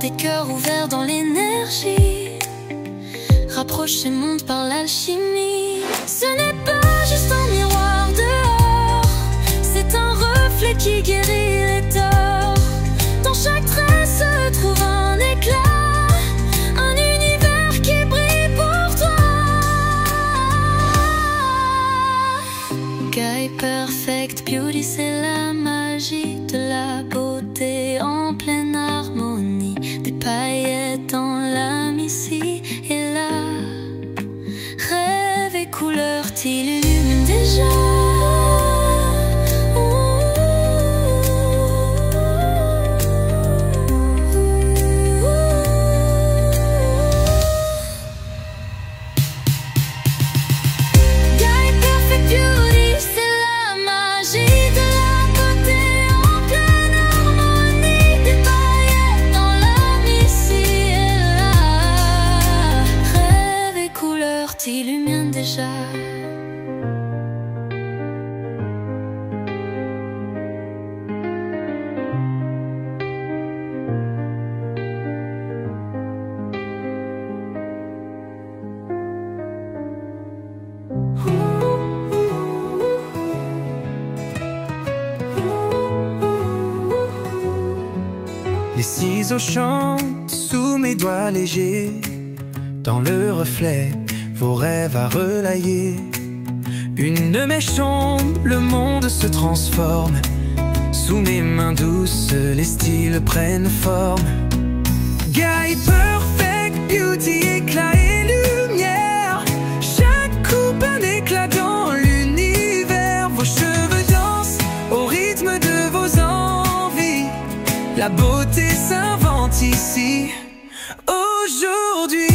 Des cœurs ouverts dans l'énergie, rapprochés montent par l'alchimie. Ce n'est pas juste un miroir dehors, c'est un reflet qui guérit les torts. Dans chaque trait se trouve un éclat, un univers qui brille pour toi. Guy Perfect Beauty, c'est la magie de la beauté en pleine harmonie. Des paillettes dans l'âme ici et là, rêve et couleur t'illuminent déjà. Guy Perfect Beauty, c'est la magie de la beauté en pleine harmonie. Des paillettes dans l'âme ici et là, rêve et couleur t'illuminent déjà. Les ciseaux chantent sous mes doigts légers, dans le reflet, vos rêves à relayer. Une mèche tombe, le monde se transforme. Sous mes mains douces, les styles prennent forme. Guy Perfect Beauty, éclat et lumière. Chaque coupe un éclat dans l'univers. Vos cheveux dansent au rythme de vos envies. La beauté s'invente ici, aujourd'hui.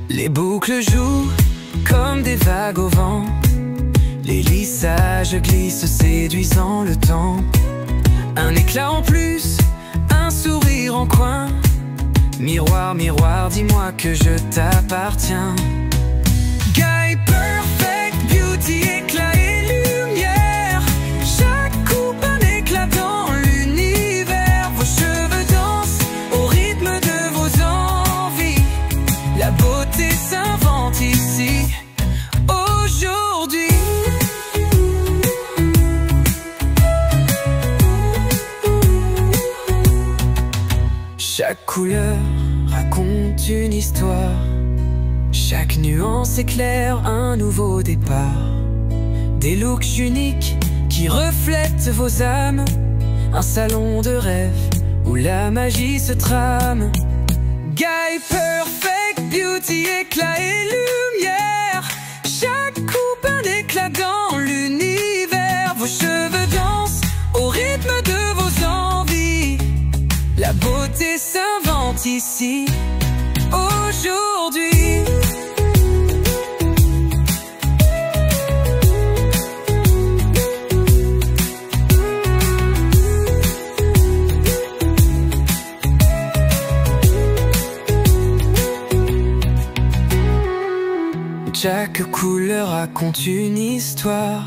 Les boucles jouent comme des vagues au vent. Les lissages glissent, séduisant le temps. Un éclat en plus, un sourire en coin. Miroir, miroir, dis-moi que je t'appartiens. Guy Perfect Beauty, éclat et lumière. Chaque coupe un éclat dans l'univers. Vos cheveux dansent au rythme de vos envies. La beauté s'invente ici, aujourd'hui. Chaque couleur raconte une histoire. Chaque nuance éclaire un nouveau départ. Des looks uniques qui reflètent vos âmes. Un salon de rêve où la magie se trame. Guy Perfect Beauty, éclat et lumière. Chaque coupe un éclat dans l'univers. Vos cheveux dansent au rythme de vos envies. La beauté s'invente ici, aujourd'hui. Chaque couleur raconte une histoire.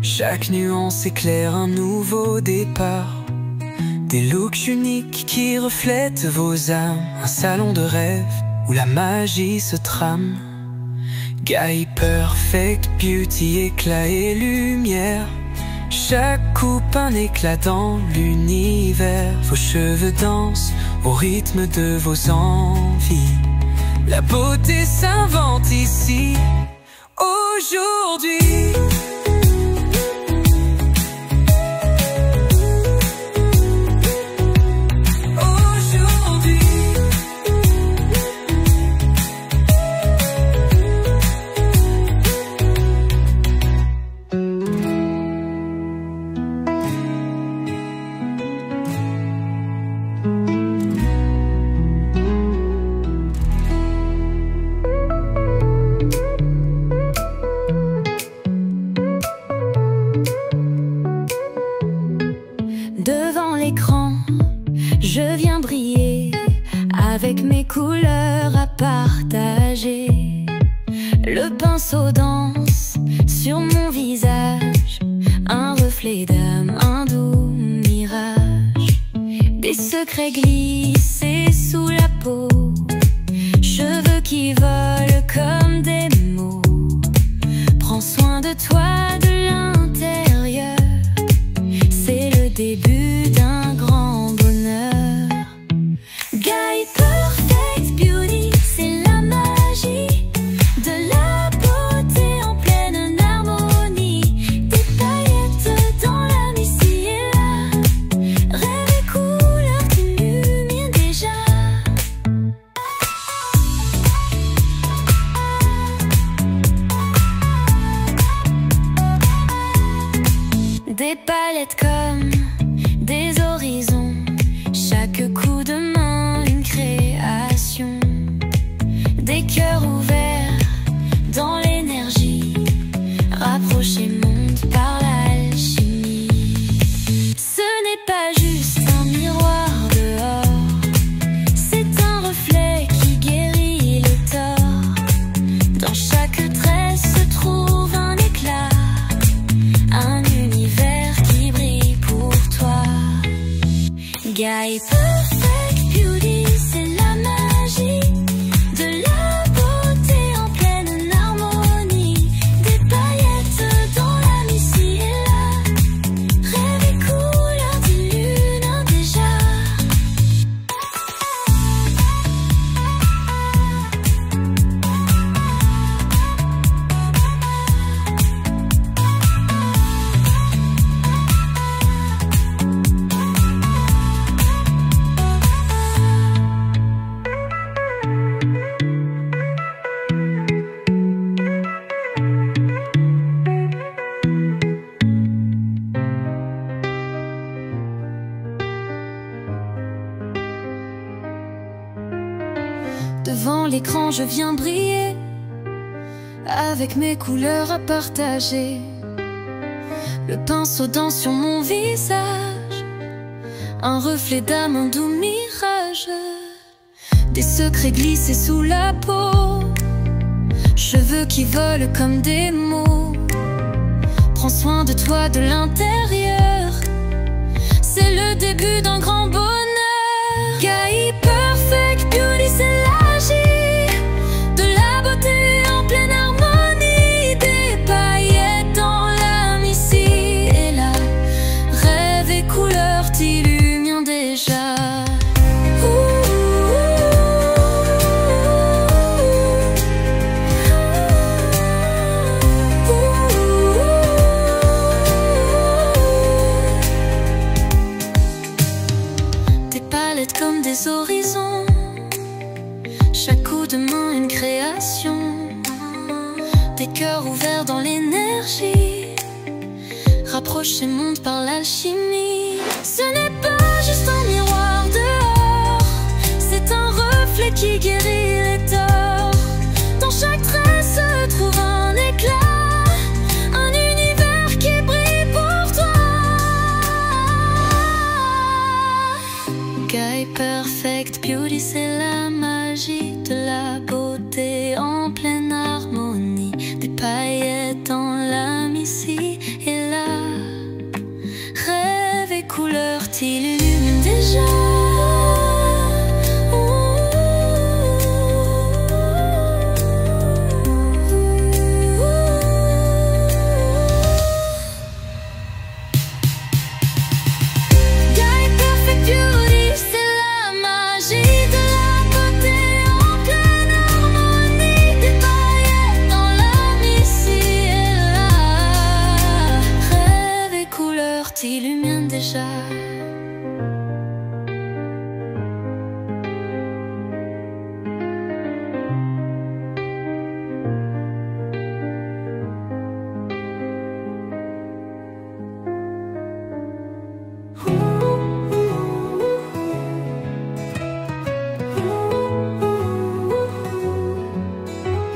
Chaque nuance éclaire un nouveau départ. Des looks uniques qui reflètent vos âmes. Un salon de rêve où la magie se trame. Guy Perfect Beauty, éclat et lumière. Chaque coupe un éclat dans l'univers. Vos cheveux dansent au rythme de vos envies. La beauté s'invente ici, aujourd'hui. avec mes couleurs à partager. Le pinceau danse sur mon visage, un reflet d'âme, un doux mirage. Des secrets glissés sous la peau, cheveux qui volent comme des mots. Prends soin de toi de l'intérieur, c'est le début d'un grand bonheur. Guy Perfect Beauty, c'est la magie de la beauté en pleine harmonie. Des paillettes dans l'âme ici et là, rêve et couleurs t'illuminent déjà. Des palettes comme des horizons, chaque coup de main une création. Des cœurs ouverts dans l'énergie, rapprochés montent par l'alchimie. Ce n'est pas juste un miroir dehors, c'est un reflet qui guérit le tort. Dans chaque trait se trouve un éclat, un univers qui brille pour toi. Guy Perfect Beauty, c'est la magie de la beauté en pleine harmonie. Des paillettes dans l'âme ici et là, rêve et couleurs t'illuminent déjà. Devant l'écran je viens briller, avec mes couleurs à partager. Le pinceau danse sur mon visage, un reflet d'âme, un doux mirage. Des secrets glissés sous la peau, cheveux qui volent comme des mots. Prends soin de toi de l'intérieur, c'est le début d'un grand bonheur. Guy Perfect Beauty, c'est l'agir de la beauté en pleine harmonie. Des paillettes dans l'âme ici et là, rêve et couleurs t'illuminent déjà. Des palettes comme des horizons, chaque coup de main une création. Des cœurs ouverts dans l'énergie, rapprochés montent par l'alchimie. Ce n'est pas juste un miroir dehors, c'est un reflet qui guérit les torts. Dans chaque trait se trouve un éclat, un univers qui brille pour toi. Guy Perfect Beauty, c'est la magie de la beauté en pleine harmonie. Des paillettes dans l'âme ici et là, rêve et couleurs t'illuminent déjà. Guy Perfect Beauty, c'est la magie de la beauté en pleine harmonie. Des paillettes dans l'âme ici et là, rêve et couleurs t'illuminent déjà.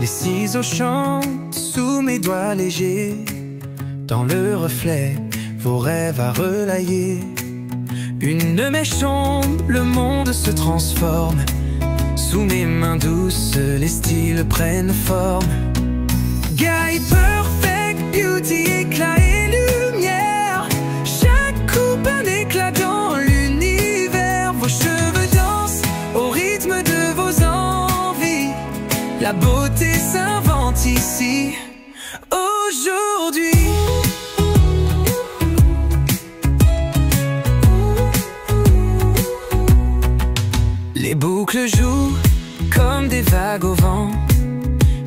Les ciseaux chantent sous mes doigts légers, dans le reflet, vos rêves à relayer. Une mèche tombe, le monde se transforme, Sous mes mains douces, les styles prennent forme. Guy perfect, beauty, éclat et lumière. Chaque coupe un éclat dans l'univers. Vos cheveux dansent au rythme de vos envies. La beauté s'invente ici, aujourd'hui. Les boucles jouent comme des vagues au vent.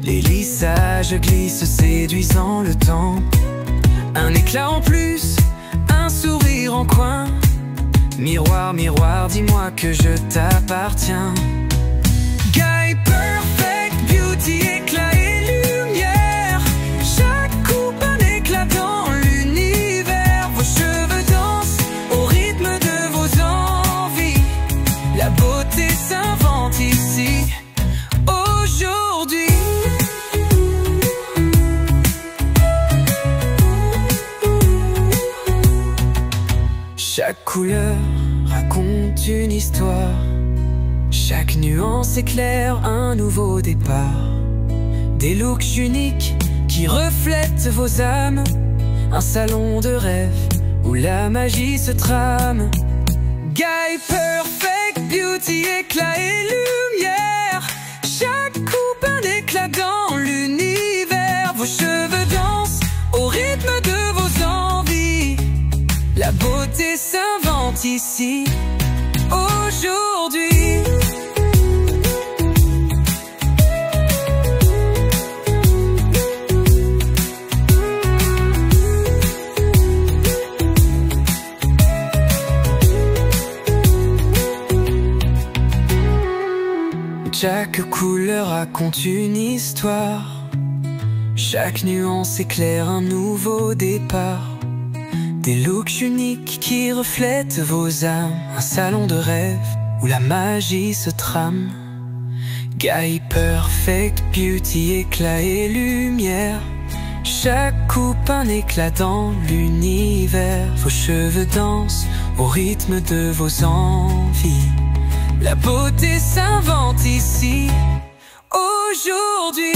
Les lissages glissent, séduisant le temps. Un éclat en plus, un sourire en coin. Miroir, miroir, dis-moi que je t'appartiens. Guy perfect, beauty, éclat et lumière. Chaque coupe un éclat dans l'univers. Vos cheveux dansent au rythme de vos envies. La beauté s'invente ici, aujourd'hui. Chaque couleur raconte une histoire. Chaque nuance éclaire un nouveau départ. Des looks uniques qui reflètent vos âmes. Un salon de rêve où la magie se trame. Guy perfect, beauty, éclat et lumière. Chaque coupe un éclat dans l'univers. Vos cheveux dansent au rythme de vos envies. La beauté s'invente ici, aujourd'hui. Chaque couleur raconte une histoire. Chaque nuance éclaire un nouveau départ. Des looks uniques qui reflètent vos âmes. Un salon de rêve où la magie se trame. Guy perfect, beauty, éclat et lumière. Chaque coupe un éclat dans l'univers. Vos cheveux dansent au rythme de vos envies. La beauté s'invente ici, aujourd'hui.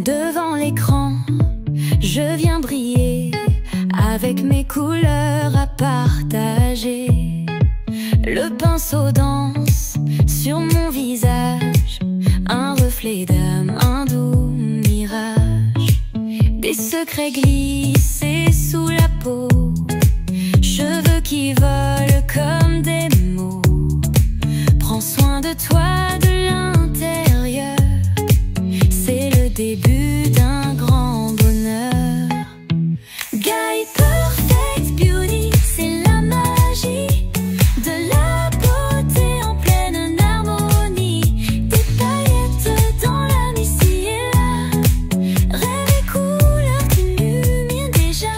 Devant l'écran, je viens briller avec mes couleurs à partager. Le pinceau danse sur mon visage, un reflet d'âme, un doux mirage. Des secrets glissés sous la peau, cheveux qui volent comme des mots. Prends soin de toi de l'intérieur, c'est le début d'un grand bonheur. Guy perfect, beauty, c'est la magie de la beauté en pleine harmonie. Des paillettes dans l'âme ici et là, rêve et couleurs t'illuminent déjà.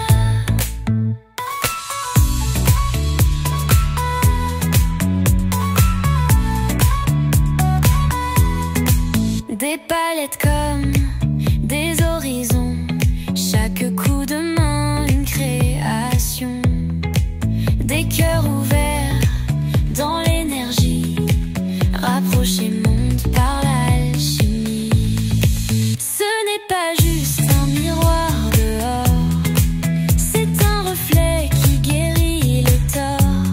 Des palettes comme des horizons, chaque coup de main une création. Des cœurs ouverts dans l'énergie, rapprochés montent par l'alchimie. Ce n'est pas juste un miroir dehors, c'est un reflet qui guérit le tort.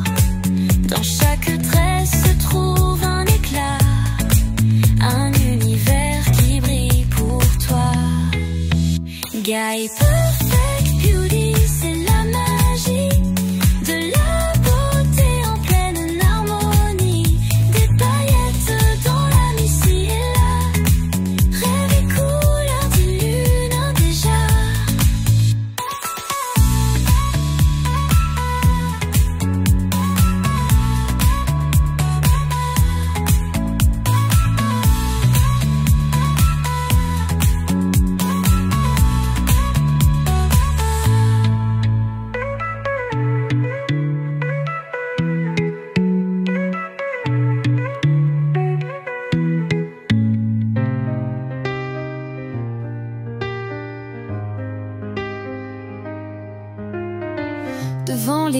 Dans chaque trait se trouve un éclat, un univers qui brille pour toi. Guy perfect, beauty, c'est la magie de la beauté.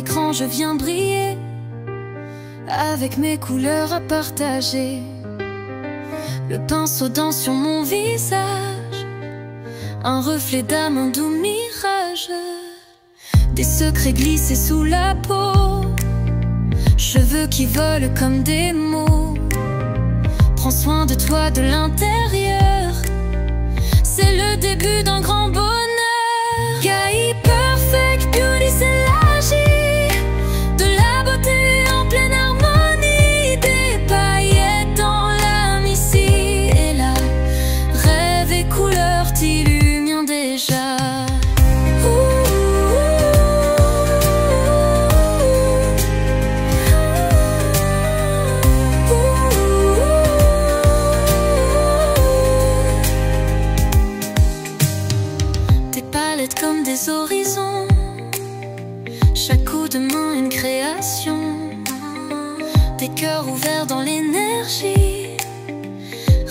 écran, je viens briller avec mes couleurs à partager. Le pinceau danse sur mon visage, un reflet d'âme, un doux mirage. Des secrets glissés sous la peau, cheveux qui volent comme des mots. Prends soin de toi de l'intérieur, c'est le début d'un grand bonheur. Guy Perfect Beauty, c'est magie de la beauté en pleine harmonie. Des paillettes dans l'âme ici et là, rêve et couleurs t'illuminent déjà. Comme des horizons, chaque coup de main une création. Des cœurs ouverts dans l'énergie,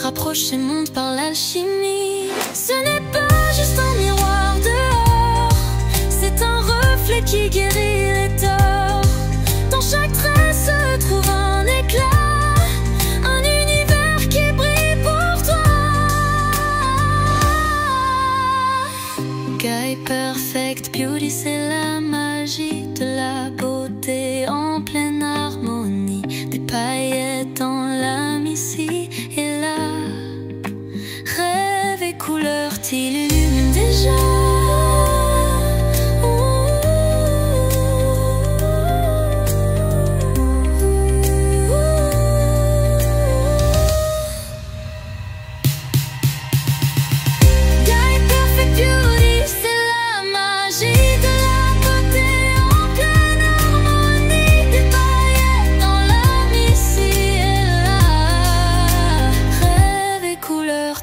rapprochés montent par l'alchimie. Ce n'est pas juste un miroir dehors, c'est un reflet qui guérit les torts. Dans chaque trait se trouve un éclat, un univers qui brille pour toi. Guy Perfect Beauty, c'est la magie de la beauté en pleine harmonie. Des paillettes dans l'âme ici et là, rêve et couleurs t'illuminent déjà.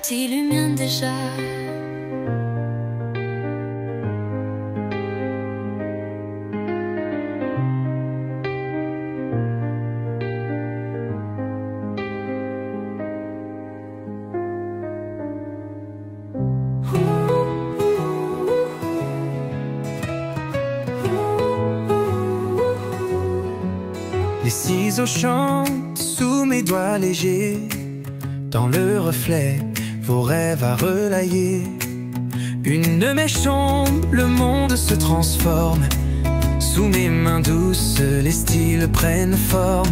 T'illumine déjà. Les ciseaux chantent sous mes doigts légers, dans le reflet vos rêves à relayer. Une de mes chambres, le monde se transforme. Sous mes mains douces, les styles prennent forme.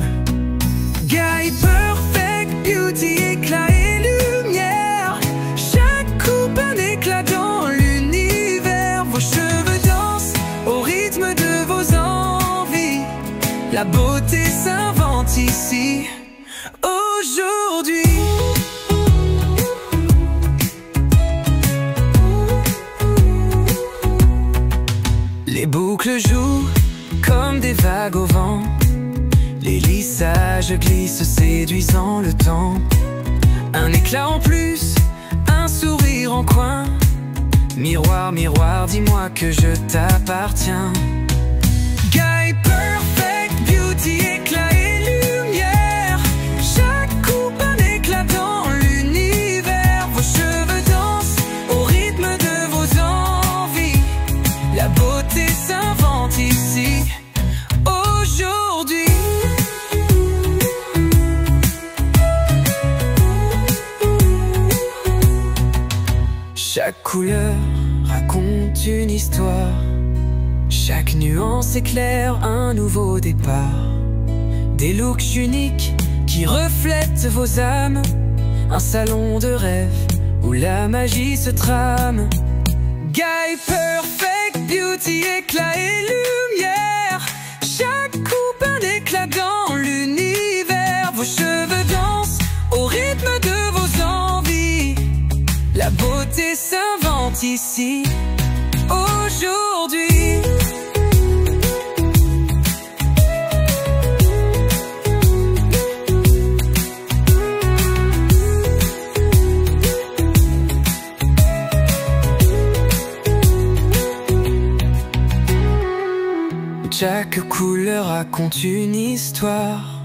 Guy Perfect Beauty, éclat et lumière. Chaque coupe un éclat dans l'univers. Vos cheveux dansent au rythme de vos envies. La beauté s'invente ici, aujourd'hui. Les boucles jouent comme des vagues au vent. Les lissages glissent séduisant le temps. Un éclat en plus, un sourire en coin. Miroir, miroir, dis-moi que je t'appartiens. Guy Perfect Beauty, éclat et lumière. Chaque coupe un éclat dans l'univers. Vos cheveux dansent au rythme de vos envies. La beauté s'invente ici, aujourd'hui. Chaque couleur raconte une histoire. Chaque nuance éclaire un nouveau départ. Des looks uniques qui reflètent vos âmes. Un salon de rêve où la magie se trame. Guy Perfect Beauty, éclat et lumière. Chaque coupe un éclat dans l'univers. Vos cheveux dansent au rythme de vos envies. La beauté s'invente ici, aujourd'hui. Chaque couleur raconte une histoire.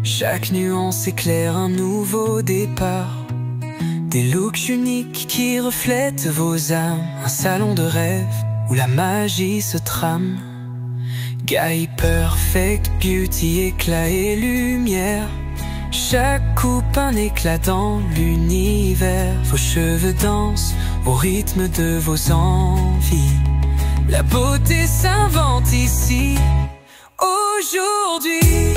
Chaque nuance éclaire un nouveau départ. Des looks uniques qui reflètent vos âmes. Un salon de rêve où la magie se trame. Guy Perfect Beauty, éclat et lumière. Chaque coupe un éclat dans l'univers. Vos cheveux dansent au rythme de vos envies. La beauté s'invente ici, aujourd'hui.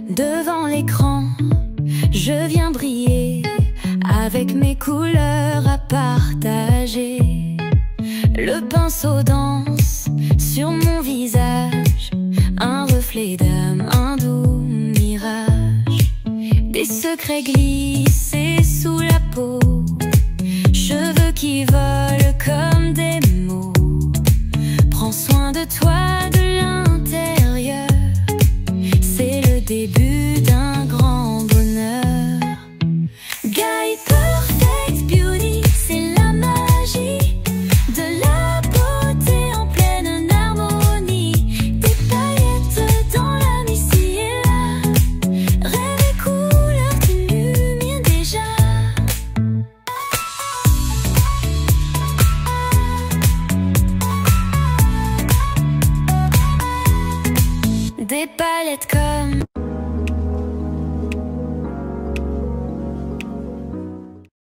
Devant l'écran, je viens briller avec mes couleurs à partager. Le pinceau danse sur mon visage, un reflet d'âme, un doux mirage. Des secrets glissés sous la peau, cheveux qui volent comme des mots. Prends soin de toi de l'intérieur, c'est le début d'un grand bonheur. Guy Perfect Beauty, c'est la magie de la beauté en pleine harmonie. Des paillettes dans l'âme ici et là, rêve et couleurs t'illuminent déjà. Des palettes comme